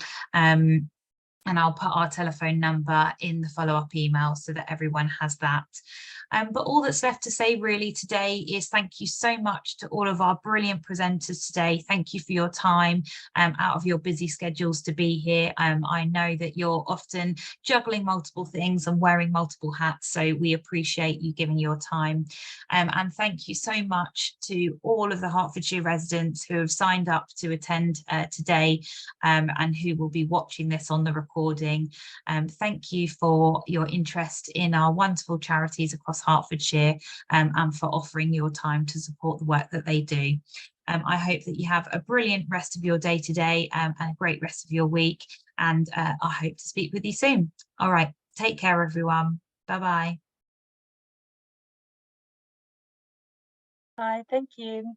And I'll put our telephone number in the follow-up email so that everyone has that. But all that's left to say really today is thank you so much to all of our brilliant presenters today. Thank you for your time out of your busy schedules to be here. I know that you're often juggling multiple things and wearing multiple hats, so we appreciate you giving your time. And thank you so much to all of the Hertfordshire residents who have signed up to attend today and who will be watching this on the recording. Thank you for your interest in our wonderful charities across Hertfordshire and for offering your time to support the work that they do. I hope that you have a brilliant rest of your day today and a great rest of your week, and I hope to speak with you soon. All right, take care everyone. Bye-bye. Bye, thank you.